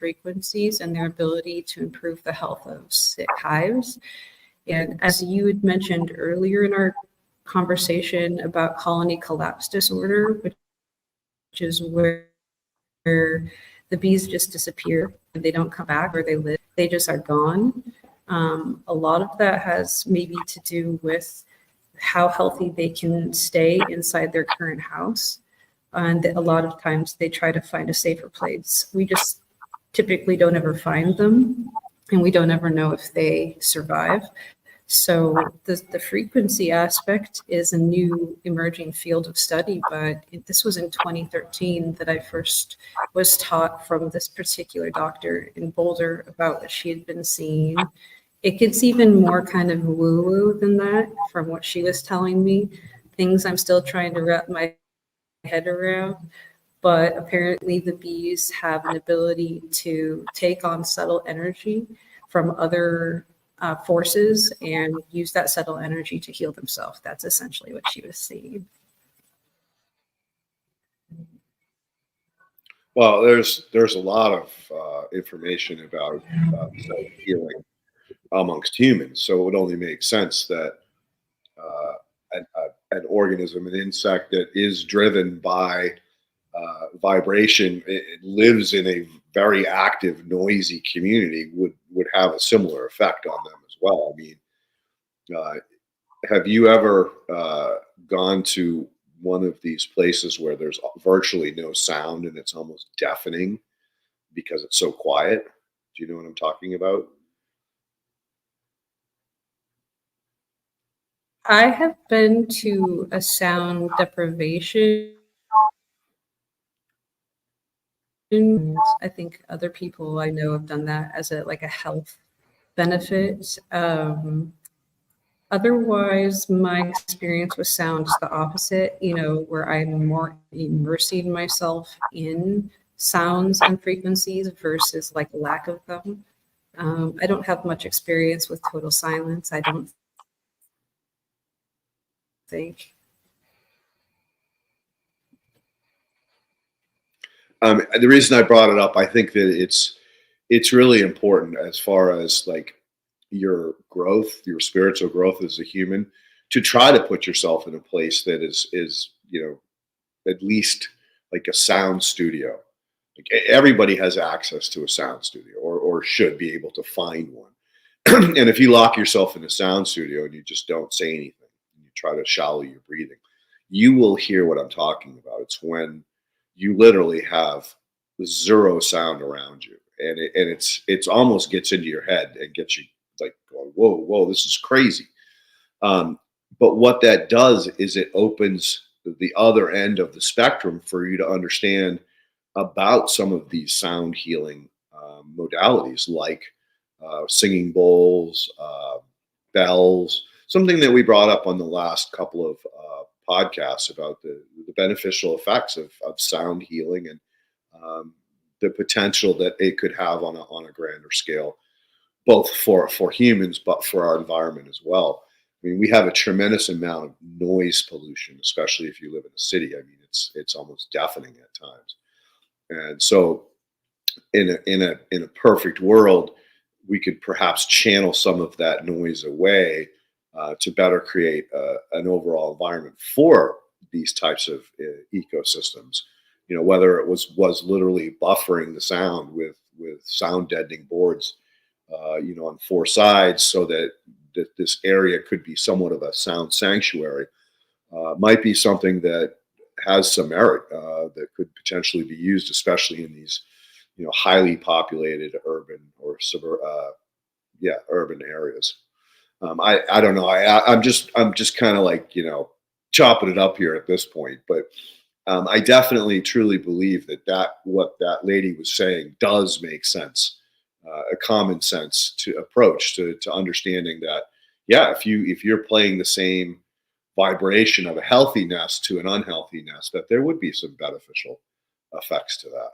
frequencies and their ability to improve the health of sick hives. And as you had mentioned earlier in our conversation about colony collapse disorder, which is where the bees just disappear and they don't come back or they live, they just are gone. A lot of that has maybe to do with how healthy they can stay inside their current house. And a lot of times they try to find a safer place. We just typically don't ever find them, and we don't ever know if they survive. So the frequency aspect is a new emerging field of study, but this was in 2013 that I first was taught from this particular doctor in Boulder about what she had been seeing. It gets even more kind of woo-woo than that from what she was telling me, things I'm still trying to wrap my head around. But apparently the bees have an ability to take on subtle energy from other forces and use that subtle energy to heal themselves. That's essentially what she was seeing. Well, there's a lot of information about healing amongst humans, so it would only make sense that an organism, an insect that is driven by vibration, it lives in a very active, noisy community, would have a similar effect on them as well. I mean, have you ever gone to one of these places where there's virtually no sound and it's almost deafening because it's so quiet? Do you know what I'm talking about? I have been to a sound deprivation. I think other people I know have done that as a health benefit. Otherwise, my experience with sound is the opposite, where I'm more immersing myself in sounds and frequencies versus lack of them. I don't have much experience with total silence, I don't think. The reason I brought it up, I think that it's really important as far as your growth, your spiritual growth as a human, to try to put yourself in a place that is at least like a sound studio. Like everybody has access to a sound studio, or should be able to find one. And if you lock yourself in a sound studio and you just don't say anything, and you try to shallow your breathing, you will hear what I'm talking about. It's when you literally have zero sound around you, and it's almost gets into your head and gets you going, whoa, this is crazy. But what that does is it opens the other end of the spectrum for you to understand about some of these sound healing modalities, like singing bowls, bells, something that we brought up on the last couple of podcasts about the beneficial effects of sound healing, and the potential that it could have on a grander scale, both for humans, but for our environment as well. I mean, we have a tremendous amount of noise pollution, especially if you live in a city. I mean, it's almost deafening at times. And so in a perfect world, we could perhaps channel some of that noise away to better create an overall environment for these types of ecosystems. Whether it was literally buffering the sound with sound deadening boards, on four sides, so that this area could be somewhat of a sound sanctuary, might be something that has some merit that could potentially be used, especially in these, highly populated urban or urban areas. I don't know. I'm just kind of like, chopping it up here at this point, but I definitely truly believe that what that lady was saying does make sense, a common sense to approach to understanding that, yeah, if you're playing the same vibration of a healthy nest to an unhealthy nest, that there would be some beneficial effects to that.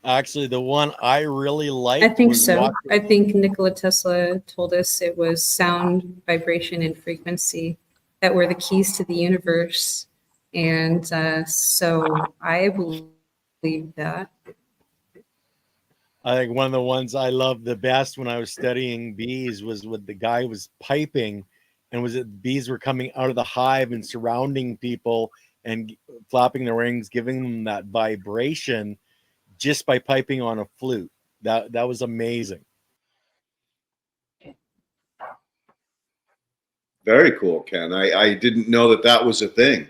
Actually, the one I really I liked think was so. I think Nikola Tesla told us it was sound, vibration, and frequency that were the keys to the universe. And so I believe that. I think one of the ones I loved the best when I was studying bees was when the guy was piping, and was it bees were coming out of the hive and surrounding people and flapping their wings, giving them that vibration just by piping on a flute. That was amazing. Very cool, Ken. I didn't know that was a thing.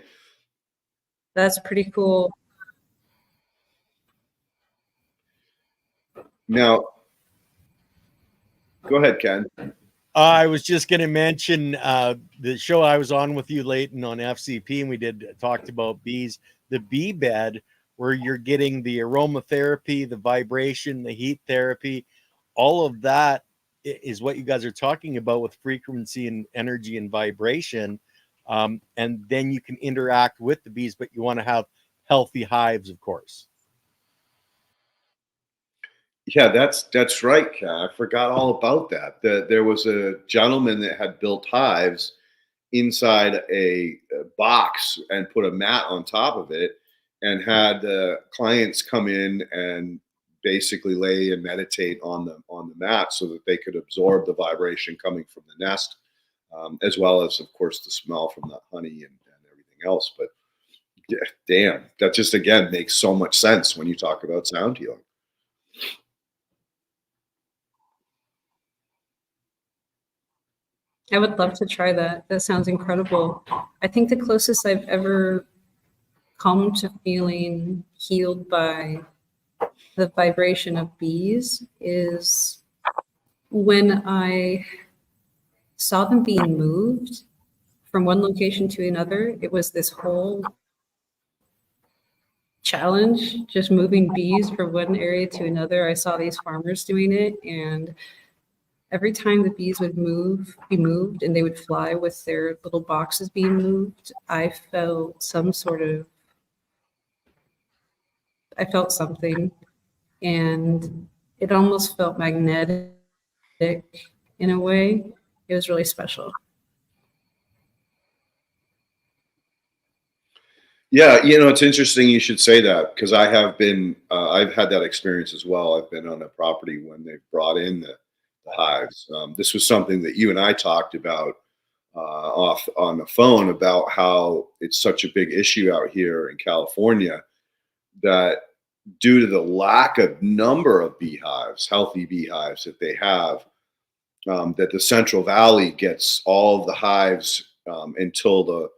That's pretty cool. Now, go ahead, Ken. I was just going to mention the show I was on with you, Leighton, on FCP, and we talked about bees, the bee bed, where you're getting the aromatherapy, the vibration, the heat therapy, all of that is what you guys are talking about with frequency and energy and vibration. And then you can interact with the bees, but you want to have healthy hives, of course. Yeah, that's right, Ken. I forgot all about that. There was a gentleman that had built hives inside a box and put a mat on top of it, and had clients come in and basically lay and meditate on the mat so that they could absorb the vibration coming from the nest, as well as, of course, the smell from the honey and everything else. But yeah, damn, that just again makes so much sense when you talk about sound healing. I would love to try that. That sounds incredible. I think the closest I've ever come to feeling healed by the vibration of bees is when I saw them being moved from one location to another. It was this whole challenge, just moving bees from one area to another. I saw these farmers doing it, and every time the bees would be moved, and they would fly with their little boxes being moved, I felt something, and it almost felt magnetic in a way. It was really special. Yeah, it's interesting you should say that, because I've had that experience as well. I've been on a property when they've brought in the hives. This was something that you and I talked about off on the phone, about how it's such a big issue out here in California, that due to the lack of number of beehives, healthy beehives that they have, that the Central Valley gets all of the hives until the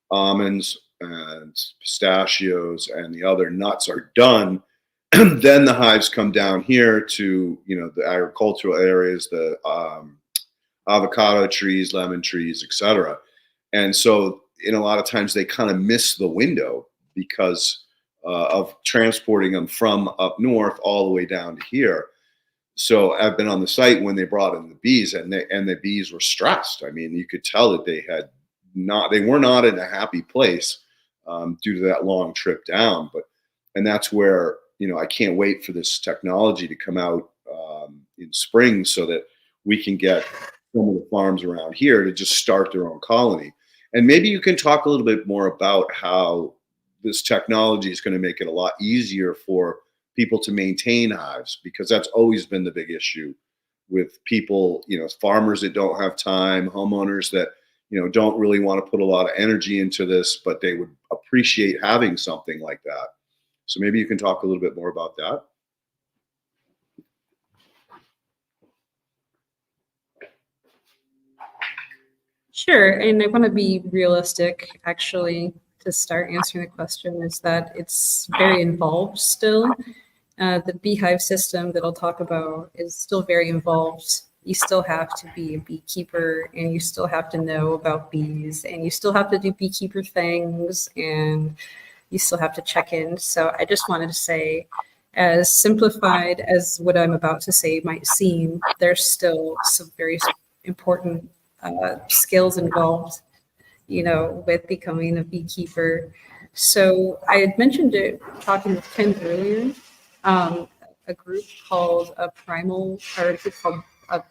almonds and pistachios and the other nuts are done. Then the hives come down here to the agricultural areas, the avocado trees, lemon trees, etc. And so, a lot of times they kind of miss the window because of transporting them from up north all the way down to here. So I've been on the site when they brought in the bees, and the bees were stressed. I mean, you could tell that they were not in a happy place due to that long trip down. And that's where, I can't wait for this technology to come out in spring, so that we can get some of the farms around here to just start their own colony. And maybe you can talk a little bit more about how this technology is going to make it a lot easier for people to maintain hives, because that's always been the big issue with people, farmers that don't have time, homeowners that, don't really want to put a lot of energy into this, but they would appreciate having something like that. So maybe you can talk a little bit more about that. Sure, and I want to be realistic, actually, to start answering the question, is that it's very involved still. The beehive system that I'll talk about is still very involved. You still have to be a beekeeper, and you still have to know about bees, and you still have to do beekeeper things, and you still have to check in. So I just wanted to say, as simplified as what I'm about to say might seem, there's still some very important skills involved, with becoming a beekeeper. So I had mentioned it talking with Ken earlier, a group called a Primal, or it's called a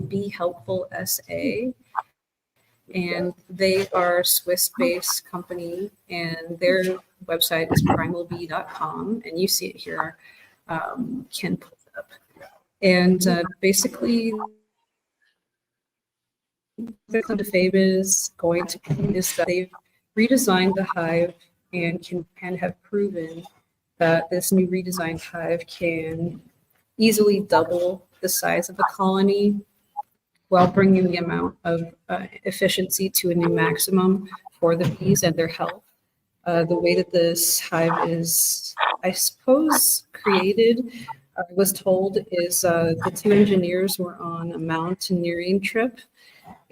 Bee Helpful SA. And they are a Swiss-based company, and their website is primalbee.com, and you see it here. Ken put it up. And basically, the claim to fame is that they've redesigned the hive and have proven that this new redesigned hive can easily double the size of a colony while bringing the amount of efficiency to a new maximum for the bees and their health. The way that this hive is, I suppose, created, I was told, is the two engineers were on a mountaineering trip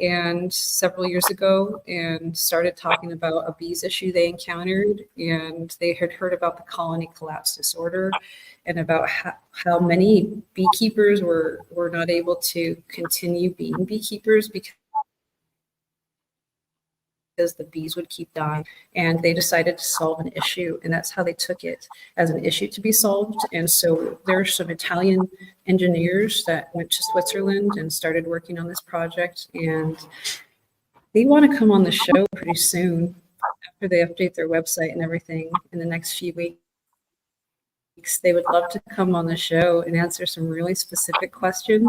and several years ago, and started talking about a bees issue they encountered, and they had heard about the colony collapse disorder and about how many beekeepers were not able to continue being beekeepers because the bees would keep dying. And they decided to solve an issue, and that's how they took it, as an issue to be solved. And so there are some Italian engineers that went to Switzerland and started working on this project, and they want to come on the show pretty soon after they update their website and everything in the next few weeks. They would love to come on the show and answer some really specific questions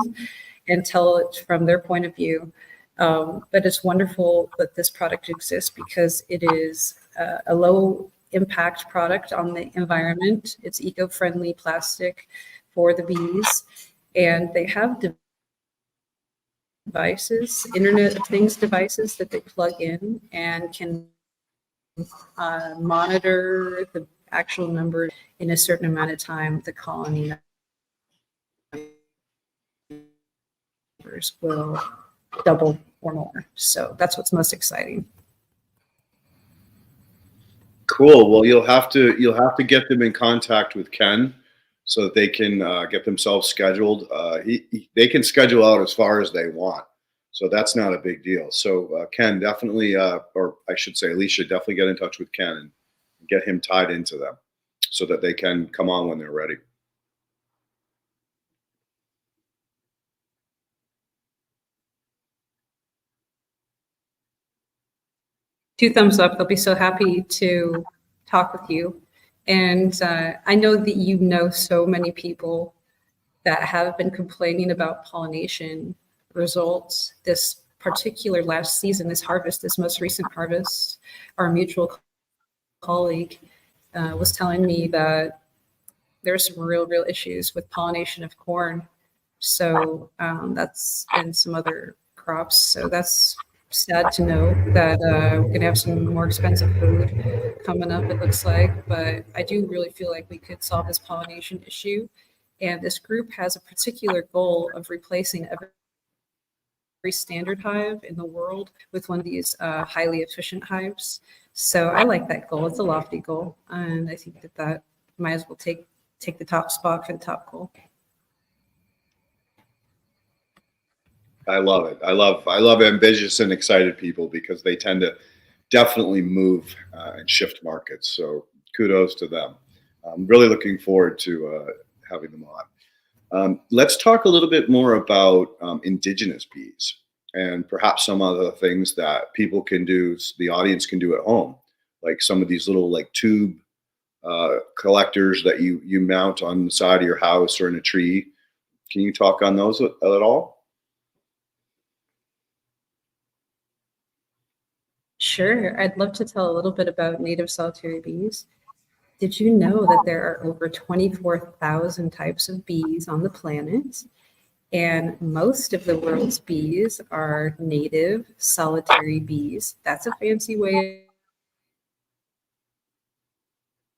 and tell it from their point of view. But it's wonderful that this product exists because it is a low impact product on the environment. It's eco-friendly plastic for the bees, and they have devices, Internet of Things devices that they plug in and can monitor the actual number in a certain amount of time. The colony numbers will double or more. So that's what's most exciting. Cool. Well, you'll have to get them in contact with Ken so that they can get themselves scheduled. They can schedule out as far as they want, so that's not a big deal. So Ken, definitely, or I should say, Alisha, definitely get in touch with Ken and get him tied into them so that they can come on when they're ready. Two thumbs up. They'll be so happy to talk with you. And I know that you know so many people that have been complaining about pollination results this particular last season, this harvest, this most recent harvest. Our mutual colleague was telling me that there's some real issues with pollination of corn. So that's, and some other crops. So that's sad to know that we're going to have some more expensive food coming up, it looks like. But I do really feel like we could solve this pollination issue. And this group has a particular goal of replacing every standard hive in the world with one of these highly efficient hives. So I like that goal. It's a lofty goal. And I think that might as well take the top spot for the top goal. I love it. I love ambitious and excited people because they tend to definitely move and shift markets. So kudos to them. I'm really looking forward to having them on. Let's talk a little bit more about indigenous bees and perhaps some other things that people can do, the audience can do at home, like some of these little like tube collectors that you mount on the side of your house or in a tree. Can you talk on those at all? Sure. I'd love to tell a little bit about native solitary bees. Did you know that there are over 24,000 types of bees on the planet? And most of the world's bees are native solitary bees. That's a fancy way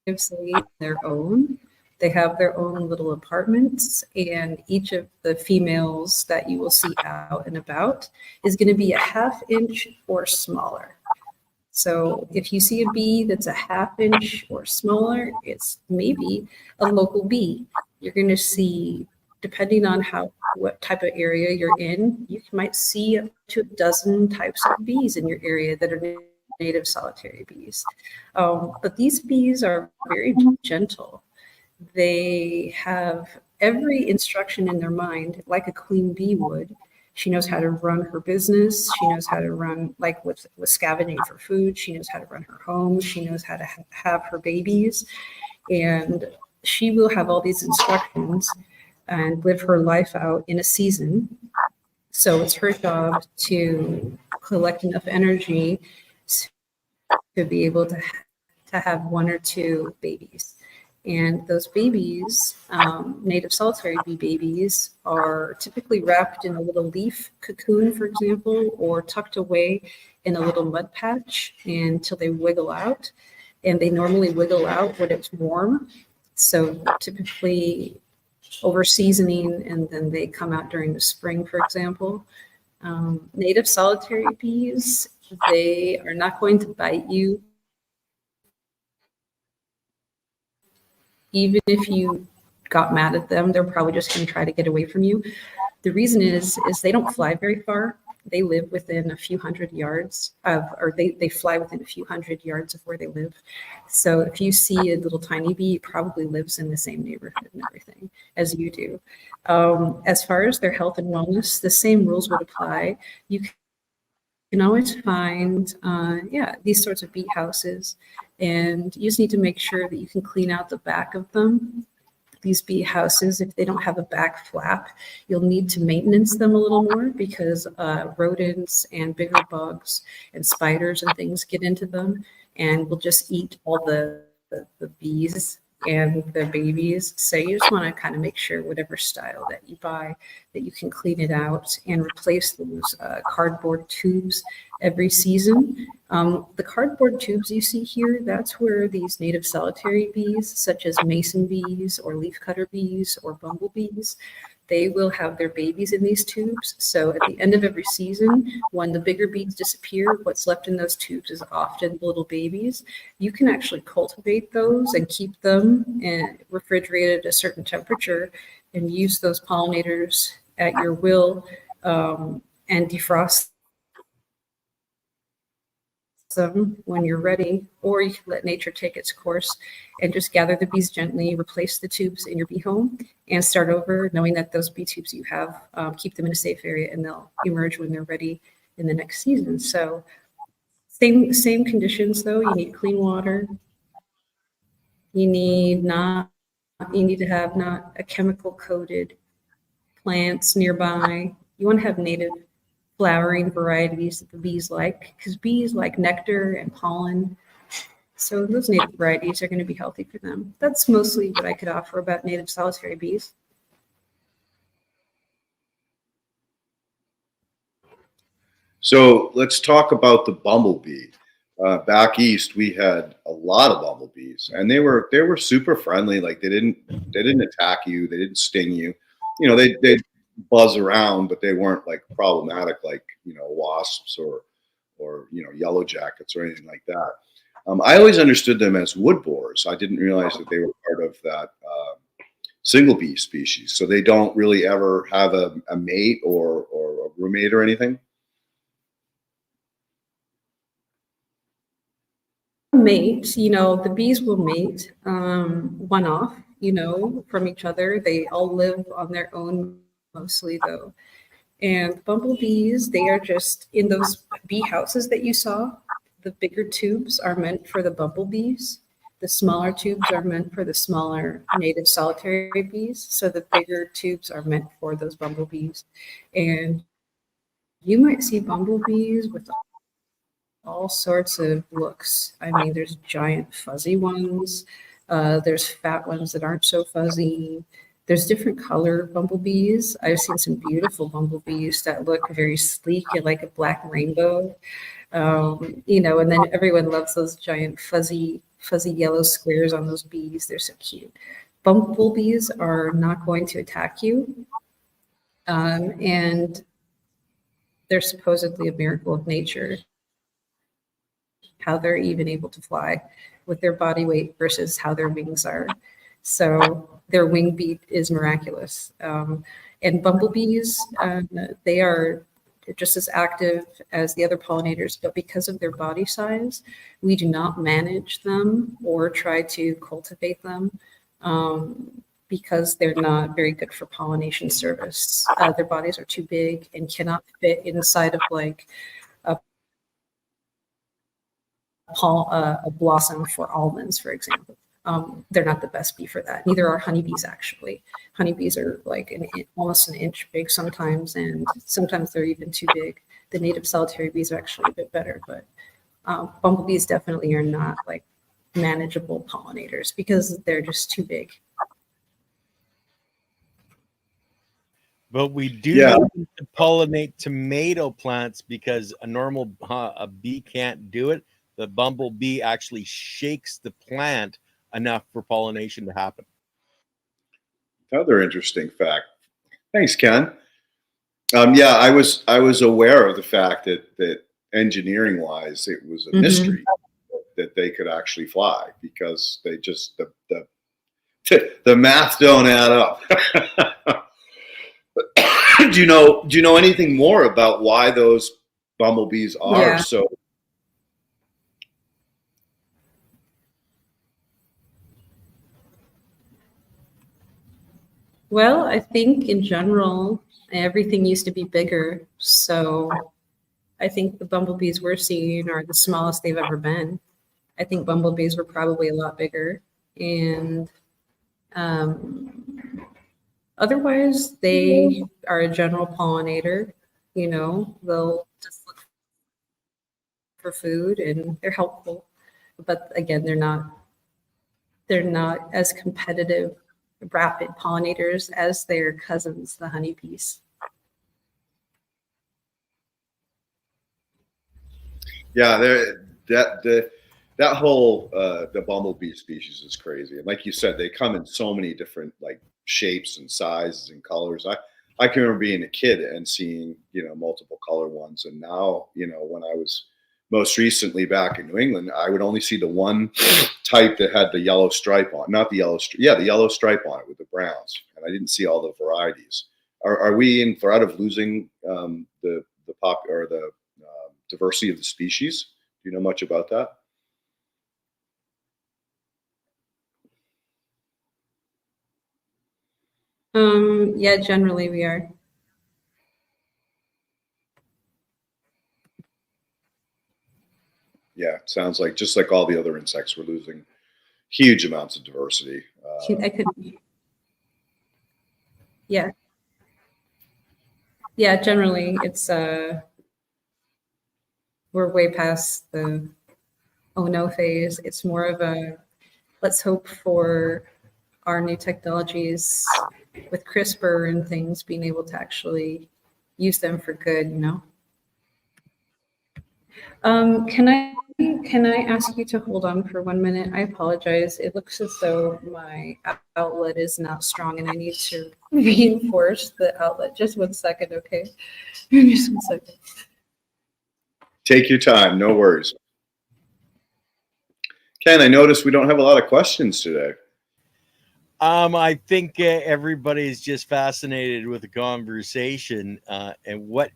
of saying their own. They have their own little apartments, and each of the females that you will see out and about is going to be a ½ inch or smaller. So if you see a bee that's a ½ inch or smaller, it's maybe a local bee. You're going to see, depending on what type of area you're in, you might see up to a dozen types of bees in your area that are native solitary bees. But these bees are very gentle. They have every instruction in their mind, like a queen bee would. She knows how to run her business. She knows how to run, like with scavenging for food. She knows how to run her home. She knows how to have her babies. And she will have all these instructions and live her life out in a season. So it's her job to collect enough energy to be able to have 1 or 2 babies. And those babies, native solitary bee babies, are typically wrapped in a little leaf cocoon, for example, or tucked away in a little mud patch until they wiggle out. And they normally wiggle out when it's warm. So typically over seasoning, and then they come out during the spring, for example. Native solitary bees, they are not going to bite you. Even if you got mad at them, they're probably just going to try to get away from you. The reason is they don't fly very far. They live within a few hundred yards or they fly within a few hundred yards of where they live. So if you see a little tiny bee, it probably lives in the same neighborhood and everything as you do. As far as their health and wellness, the same rules would apply. You can always find, these sorts of bee houses, and you just need to make sure that you can clean out the back of them. These bee houses, if they don't have a back flap, you'll need to maintenance them a little more because rodents and bigger bugs and spiders and things get into them and will just eat all the bees and the babies. So you just want to kind of make sure whatever style that you buy, that you can clean it out and replace those cardboard tubes every season. The cardboard tubes you see here, that's where these native solitary bees, such as mason bees or leafcutter bees or bumblebees, they will have their babies in these tubes. So at the end of every season, when the bigger bees disappear, what's left in those tubes is often little babies. You can actually cultivate those and keep them refrigerated at a certain temperature and use those pollinators at your will and defrost them when you're ready, or you can let nature take its course and just gather the bees gently, replace the tubes in your bee home, and start over, knowing that those bee tubes you have, keep them in a safe area and they'll emerge when they're ready in the next season. So same conditions though. You need clean water. You need to have not a chemical coated plants nearby. You want to have native flowering varieties that the bees like, because bees like nectar and pollen. So those native varieties are going to be healthy for them. That's mostly what I could offer about native solitary bees. So let's talk about the bumblebee. Back east, we had a lot of bumblebees, and they were super friendly. Like they didn't attack you, they didn't sting you. You know, they buzz around, but they weren't like problematic like wasps or yellow jackets or anything like that. I always understood them as wood borers. I didn't realize that they were part of that single bee species. So they don't really ever have a mate or a roommate or anything. Mate, the bees will mate one off, from each other. They all live on their own mostly though. And bumblebees, they are just in those bee houses that you saw. The bigger tubes are meant for the bumblebees. The smaller tubes are meant for the smaller native solitary bees. So the bigger tubes are meant for those bumblebees. And you might see bumblebees with all sorts of looks. I mean, there's giant fuzzy ones. There's fat ones that aren't so fuzzy. There's different color bumblebees. I've seen some beautiful bumblebees that look very sleek and like a black rainbow. You know, and then everyone loves those giant fuzzy yellow squares on those bees. They're so cute. Bumblebees are not going to attack you. And they're supposedly a miracle of nature, how they're even able to fly with their body weight versus how their wings are. So their wing beat is miraculous. And bumblebees, they are just as active as the other pollinators, but because of their body size, we do not manage them or try to cultivate them because they're not very good for pollination service. Their bodies are too big and cannot fit inside of like a blossom for almonds, for example. They're not the best bee for that. Neither are honeybees, actually. Honeybees are like almost an inch big sometimes, and sometimes they're even too big. The native solitary bees are actually a bit better, but bumblebees definitely are not like manageable pollinators because they're just too big. But we do need to pollinate tomato plants because a normal a bee can't do it. The bumblebee actually shakes the plant enough for pollination to happen. Another interesting fact. Thanks, Ken. Yeah, I was aware of the fact that engineering wise, it was a mystery that they could actually fly because they just the math don't add up. Do you know anything more about why those bumblebees are so? Well, I think in general, everything used to be bigger. So I think the bumblebees we're seeing are the smallest they've ever been. I think bumblebees were probably a lot bigger. And otherwise, they are a general pollinator. You know, they'll just look for food and they're helpful. But again, they're not as competitive, rapid pollinators as their cousins, the honeybees. Yeah, that whole the bumblebee species is crazy. And like you said, they come in so many different like shapes and sizes and colors. I can remember being a kid and seeing, multiple color ones. And now, when I was most recently back in New England, I would only see the one type that had the yellow stripe on, not the yellow, the yellow stripe on it with the browns. And I didn't see all the varieties. Are we in threat of losing the diversity of the species? Do you know much about that? Yeah, generally we are. Yeah, it sounds like just like all the other insects, we're losing huge amounts of diversity. I could. Yeah. Yeah, generally it's we're way past the oh no phase. It's more of a let's hope for our new technologies with CRISPR and things being able to actually use them for good, Can I ask you to hold on for 1 minute? I apologize. It looks as though my outlet is not strong and I need to reinforce the outlet. Just 1 second, okay? Just 1 second. Take your time, no worries. Ken, I noticed we don't have a lot of questions today. I think everybody's just fascinated with the conversation, and what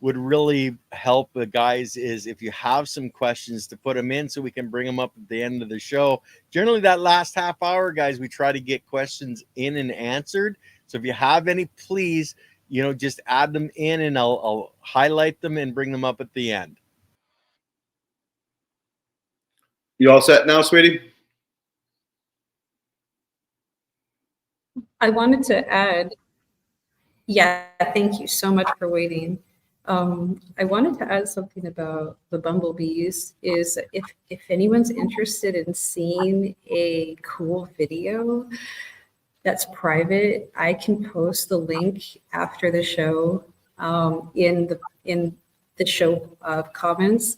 would really help the guys is if you have some questions to put them in so we can bring them up at the end of the show. Generally that last half hour, guys, we try to get questions in and answered. So if you have any, please, just add them in and I'll highlight them and bring them up at the end. You all set now, sweetie? I wanted to add, yeah, thank you so much for waiting. I wanted to add something about the bumblebees is if anyone's interested in seeing a cool video, that's private, I can post the link after the show in the show comments.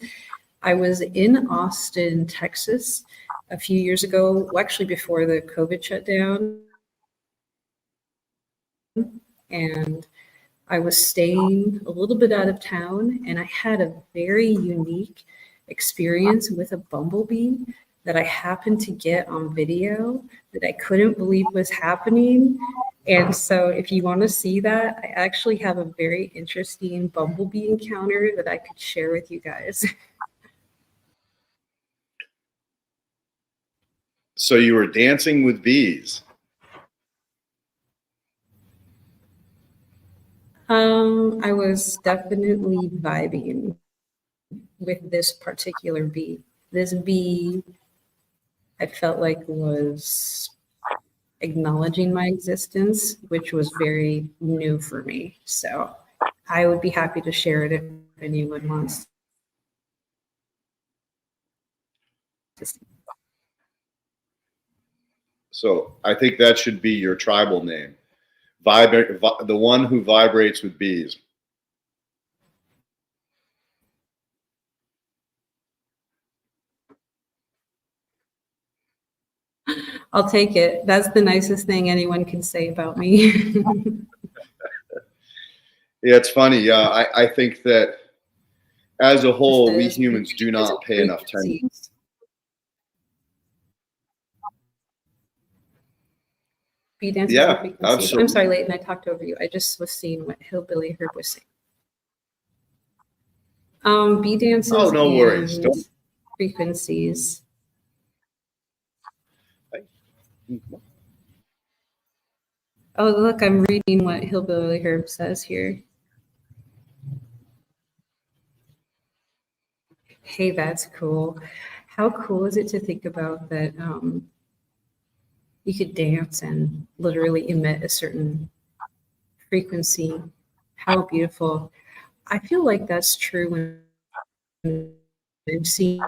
I was in Austin, Texas a few years ago, well, actually before the COVID shutdown. And I was staying a little bit out of town, and I had a very unique experience with a bumblebee that I happened to get on video that I couldn't believe was happening. And so if you want to see that, I actually have a very interesting bumblebee encounter that I could share with you guys. So you were dancing with bees. I was definitely vibing with this particular bee. This bee, I felt like was acknowledging my existence, which was very new for me. So I would be happy to share it if anyone wants to see. So I think that should be your tribal name. The one who vibrates with bees. I'll take it. That's the nicest thing anyone can say about me. Yeah, it's funny. Yeah, I think that as a whole, we humans do not pay enough attention. Bee dances Yeah, and frequencies. absolutely. I'm sorry, Leighton, I talked over you. I just was seeing what Hillbilly Herb was saying. Bee dances Oh, no worries. and Don't. frequencies. Oh, look, I'm reading what Hillbilly Herb says here. Hey, that's cool. How cool is it to think about that you could dance and literally emit a certain frequency? How beautiful. I feel like that's true when I'm seeing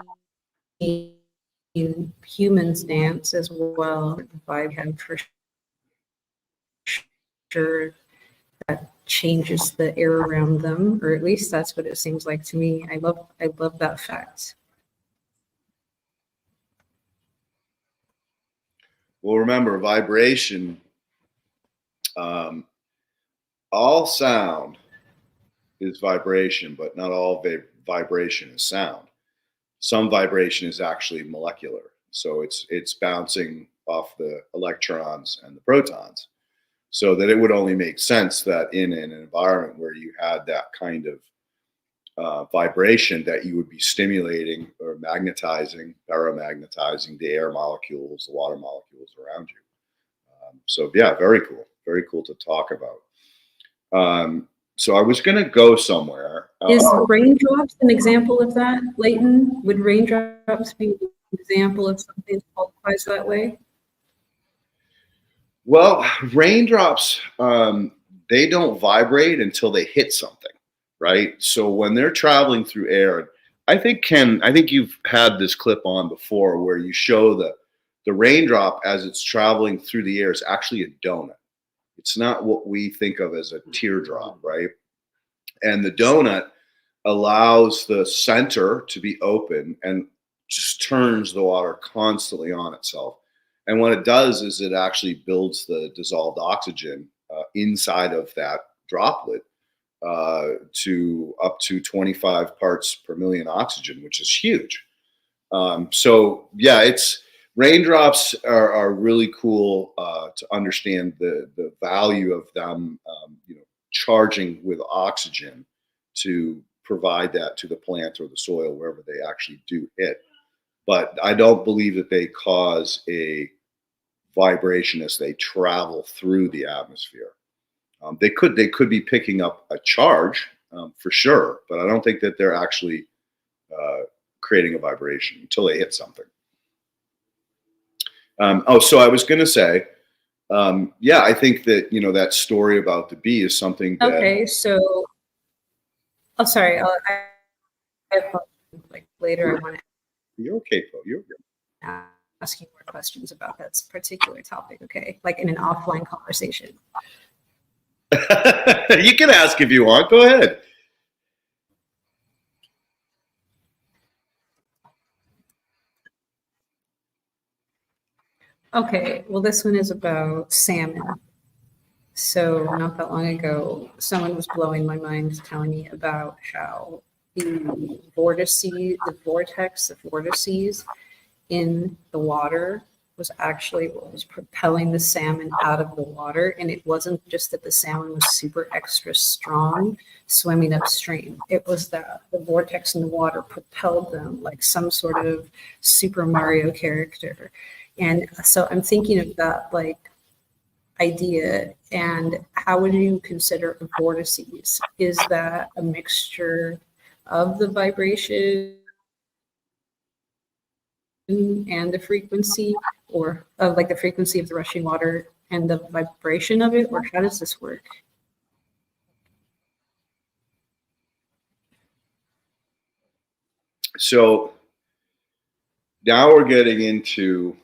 humans dance as well. The vibe have for sure that changes the air around them, or at least that's what it seems like to me. I love that fact. Well, remember, vibration, all sound is vibration, but not all vibration is sound. Some vibration is actually molecular. So it's bouncing off the electrons and the protons. So that it would only make sense that in an environment where you had that kind of vibration, that you would be stimulating or magnetizing, paramagnetizing the air molecules, the water molecules around you. So yeah, very cool to talk about. So I was going to go somewhere. Is raindrops an example of that, Leighton? Would raindrops be an example of something that qualifies that way? Well, raindrops, they don't vibrate until they hit something, right? So when they're traveling through air, I think you've had this clip on before where you show the raindrop as it's traveling through the air is actually a donut. It's not what we think of as a teardrop, right? And the donut allows the center to be open and just turns the water constantly on itself. And what it does is it actually builds the dissolved oxygen inside of that droplet to up to 25 parts per million oxygen, which is huge. So yeah, raindrops are really cool to understand the value of them, charging with oxygen to provide that to the plant or the soil wherever they actually do hit. But I don't believe that they cause a vibration as they travel through the atmosphere. They could be picking up a charge for sure, but I don't think that they're actually creating a vibration until they hit something. So I was going to say, yeah, I think that that story about the bee is something that. Okay, so, oh, sorry, I like later. I want to. You're okay, Poe. You're good. ask you more questions about that particular topic, okay? Like in an offline conversation. You can ask if you want. Go ahead. Okay, well, this one is about salmon. So not that long ago, someone was blowing my mind, telling me about how the vortex of vortices in the water was actually what was propelling the salmon out of the water. And it wasn't just that the salmon was super extra strong swimming upstream. It was that the vortex in the water propelled them like some sort of Super Mario character. And so I'm thinking of that like idea, and how would you consider vortices? Is that a mixture of the vibration and the frequency, or of like the frequency of the rushing water and the vibration of it, or how does this work? So now we're getting into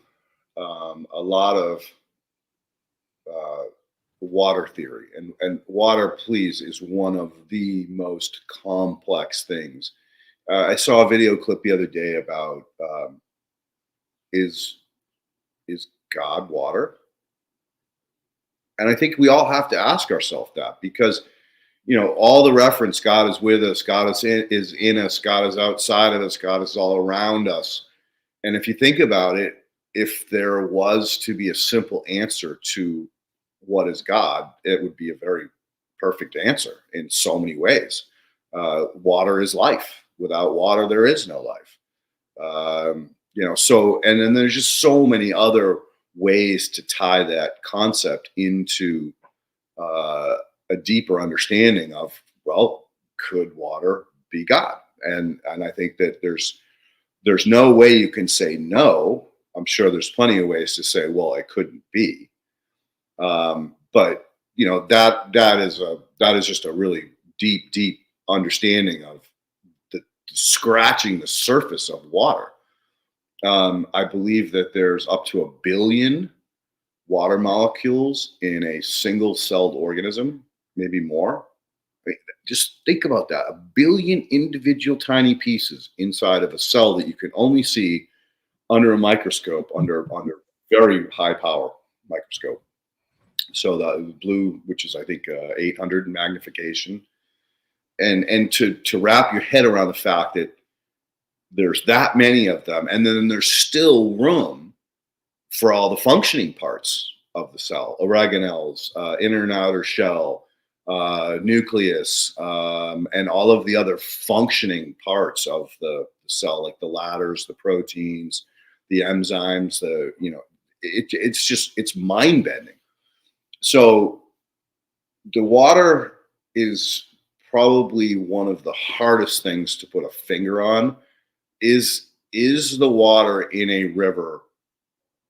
a lot of water theory, and water, please, is one of the most complex things. I saw a video clip the other day about is God water? And I think we all have to ask ourselves that, because all the reference, God is with us, God is in us, God is outside of us, God is all around us. And if you think about it, if there was to be a simple answer to what is God, it would be a very perfect answer in so many ways. Water is life. Without water, there is no life. So, and then there's just so many other ways to tie that concept into a deeper understanding of, well, could water be God? And I think that there's no way you can say no. I'm sure there's plenty of ways to say, well, it couldn't be. But that is just a really deep understanding of the scratching the surface of water. I believe that there's up to 1 billion water molecules in a single-celled organism, maybe more. I mean, just think about that. 1 billion individual tiny pieces inside of a cell that you can only see under a microscope, under very high power microscope. So the blue, which is I think 800 magnification, and to wrap your head around the fact that there's that many of them, and then there's still room for all the functioning parts of the cell: organelles, inner and outer shell, nucleus, and all of the other functioning parts of the cell, like the ladders, the proteins, the enzymes. It's mind bending. So the water is probably one of the hardest things to put a finger on. Is the water in a river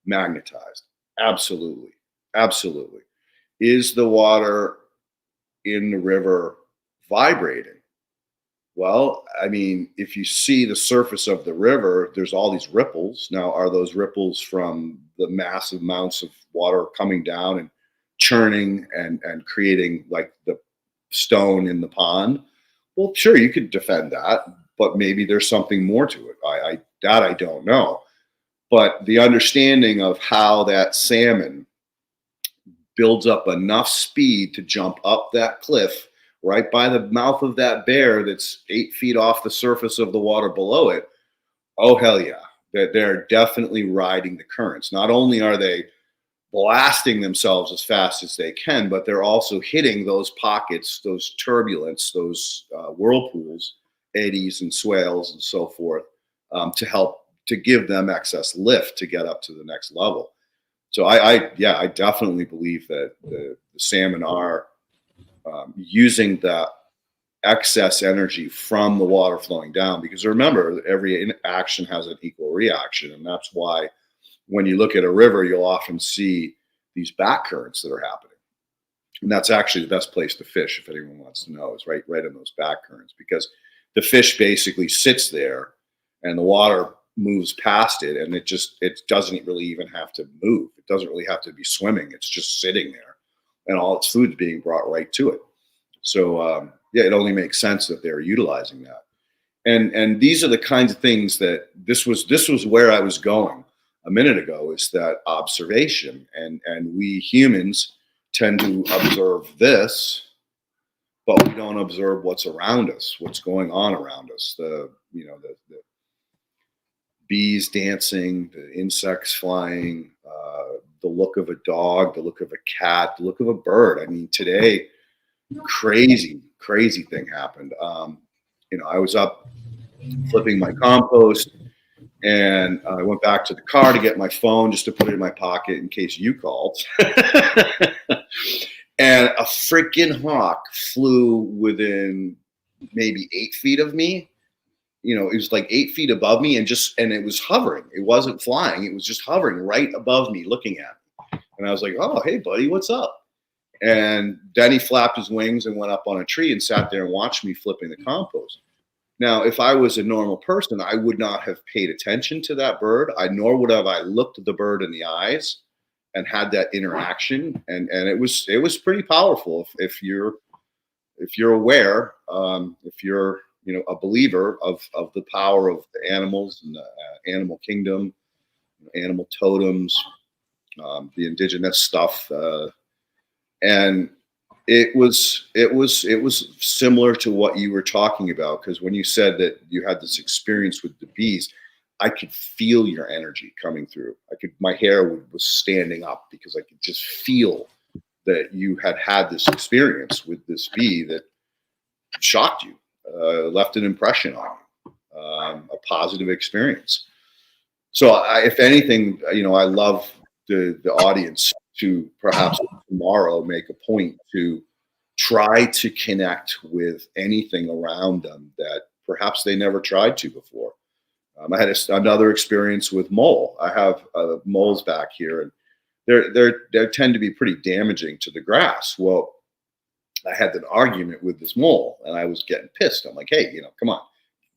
magnetized? Absolutely. Absolutely. Is the water in the river vibrating? Well, I mean, if you see the surface of the river, there's all these ripples. Now, are those ripples from the massive amounts of water coming down and churning and creating like the stone in the pond? Well, sure, you could defend that, but maybe there's something more to it. I don't know. But the understanding of how that salmon builds up enough speed to jump up that cliff right by the mouth of that bear that's 8 feet off the surface of the water below it. Oh, hell yeah. They're definitely riding the currents. Not only are they blasting themselves as fast as they can, but they're also hitting those pockets, those turbulence, those whirlpools, eddies and swales and so forth, to help to give them excess lift to get up to the next level. So I definitely believe that the salmon are using that excess energy from the water flowing down, because remember, every action has an equal reaction. And that's why when you look at a river, you'll often see these back currents that are happening. And that's actually the best place to fish, if anyone wants to know, is right in those back currents, because the fish basically sits there and the water moves past it, and it doesn't really even have to move. It doesn't really have to be swimming. It's just sitting there, and all its food is being brought right to it. So yeah, it only makes sense that they're utilizing that. And these are the kinds of things that this was where I was going a minute ago, is that observation. And we humans tend to observe this, but we don't observe what's around us, what's going on around us. The bees dancing, the insects flying, the look of a dog, the look of a cat, the look of a bird. I mean, today, crazy thing happened. I was up flipping my compost, and I went back to the car to get my phone just to put it in my pocket in case you called. And a freaking hawk flew within maybe 8 feet of me. It was like 8 feet above me, and it was hovering. It wasn't flying. It was just hovering right above me, looking at me. And I was like, "Oh, hey, buddy, what's up?" And then he flapped his wings and went up on a tree and sat there and watched me flipping the compost. Now, if I was a normal person, I would not have paid attention to that bird. Nor would have I looked the bird in the eyes and had that interaction. And it was pretty powerful if you're aware, if you're a believer of the power of the animals and the animal kingdom, animal totems, the indigenous stuff. And it was similar to what you were talking about, because when you said that you had this experience with the bees, I could feel your energy coming through. My hair was standing up because I could just feel that you had this experience with this bee that shocked you, left an impression on you, a positive experience. So if anything, I love the audience to perhaps tomorrow make a point to try to connect with anything around them that perhaps they never tried to before. I had another experience with mole. I have moles back here, and they tend to be pretty damaging to the grass. Well, I had an argument with this mole, and I was getting pissed. I'm like, "Hey, come on,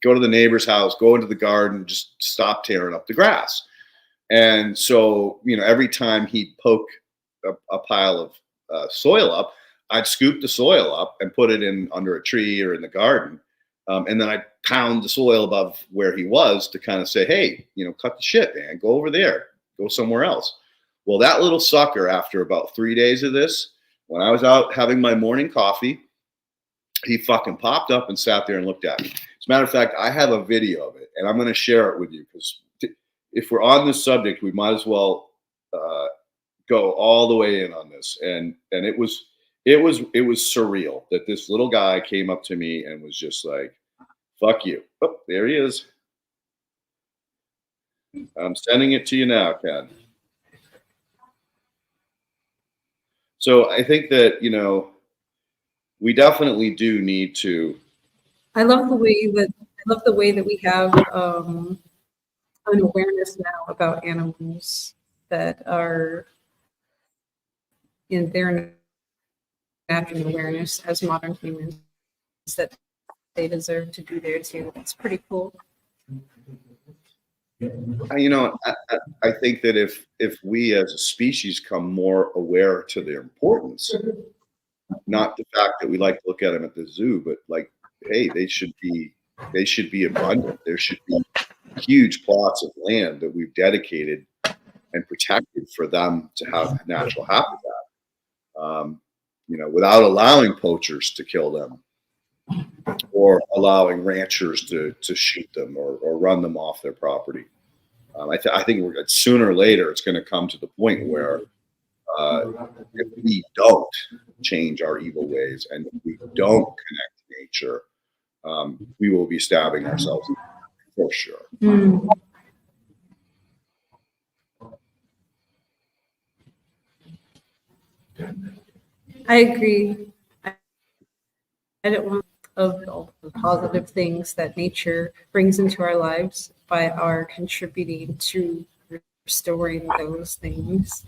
go to the neighbor's house, go into the garden, just stop tearing up the grass." And so, every time he'd poke a pile of soil up, I'd scoop the soil up and put it in under a tree or in the garden. And then I'd pound the soil above where he was to kind of say, "Hey, cut the shit, man. Go over there. Go somewhere else." Well, that little sucker, after about 3 days of this, when I was out having my morning coffee, he fucking popped up and sat there and looked at me. As a matter of fact, I have a video of it, and I'm going to share it with you, because if we're on this subject, we might as well go all the way in on this. And it was surreal that this little guy came up to me and was just like, "Fuck you." Oh, there he is. I'm sending it to you now, Ken. So I think that, we definitely do need to. I love the way that we have an awareness now about animals that are in their natural awareness as modern humans, that they deserve to be there too. It's pretty cool. I think that if we as a species come more aware to their importance, not the fact that we like to look at them at the zoo, but like, hey, they should be abundant. There should be huge plots of land that we've dedicated and protected for them to have natural habitat, without allowing poachers to kill them or allowing ranchers to shoot them or run them off their property. I think sooner or later it's going to come to the point where if we don't change our evil ways and if we don't connect to nature, we will be stabbing ourselves for sure. Mm. I agree. I don't want of all the positive things that nature brings into our lives by our contributing to restoring those things.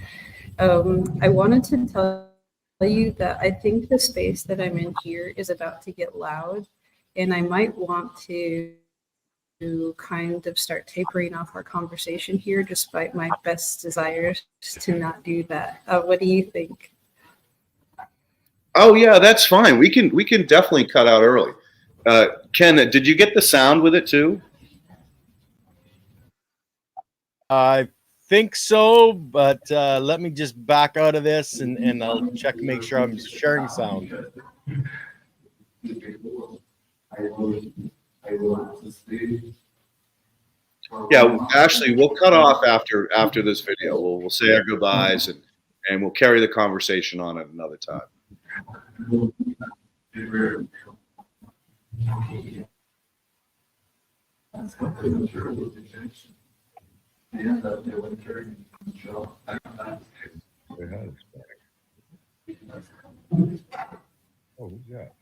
I wanted to tell you that I think the space that I'm in here is about to get loud, and I might want to kind of start tapering off our conversation here, despite my best desires to not do that. What do you think? Oh yeah, that's fine. We can definitely cut out early. Ken, did you get the sound with it too? I think so, but let me just back out of this and I'll check, make sure I'm sharing sound. Yeah, Ashley, we'll cut off after this video. We'll say our goodbyes and we'll carry the conversation on at another time. Oh, who's that?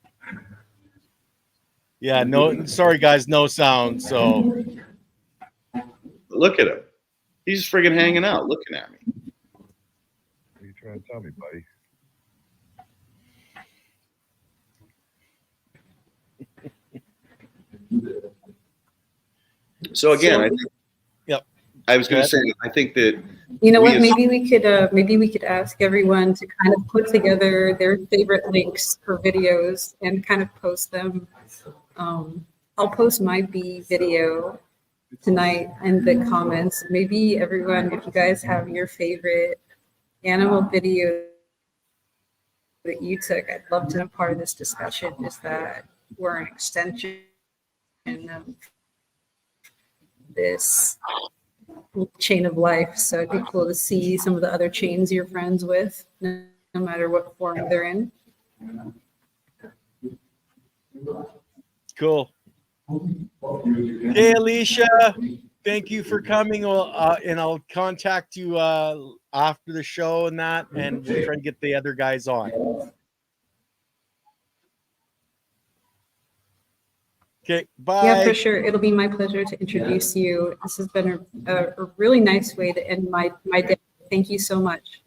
Yeah, no, sorry guys, no sound. So Look at him. He's friggin' hanging out, looking at me. What are you trying to tell me, buddy? So again, I think, yep. I was going to say, I think that You know what? Maybe we could ask everyone to kind of put together their favorite links for videos and kind of post them. I'll post my bee video tonight in the comments. Maybe everyone, if you guys have your favorite animal video that you took, I'd love to be part of this discussion. Is that we're an extension of this chain of life. So it'd be cool to see some of the other chains you're friends with, no matter what form they're in. Cool. Hey, Alicia, thank you for coming. And I'll contact you after the show and that, and we'll try to get the other guys on. Okay, bye. Yeah, for sure. It'll be my pleasure to introduce you. This has been a really nice way to end my day. Thank you so much.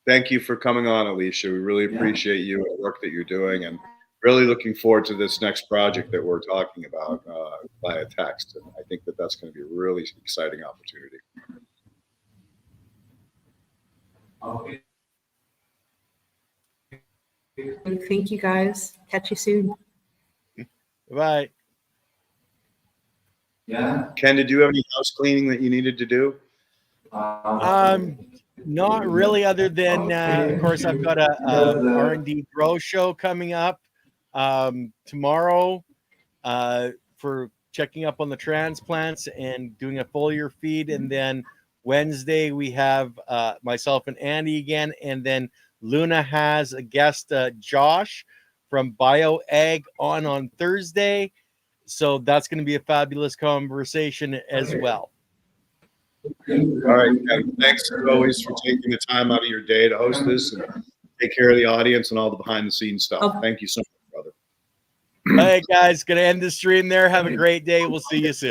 thank you for coming on, Alisha. We really appreciate you and the work that you're doing, and really looking forward to this next project that we're talking about via text. And I think that that's going to be a really exciting opportunity. Thank you, guys. Catch you soon. Bye. Ken, did you have any house cleaning that you needed to do? Not really, other than of course I've got a R&D grow show coming up tomorrow for checking up on the transplants and doing a foliar feed, and then Wednesday we have myself and Andy again, and then Luna has a guest, Josh from BioAg on Thursday. So that's going to be a fabulous conversation as well. All right, Ken, thanks as always for taking the time out of your day to host this and take care of the audience and all the behind the scenes stuff. Thank you so much, brother. All right, guys, going to end the stream there. Have a great day. We'll see you soon.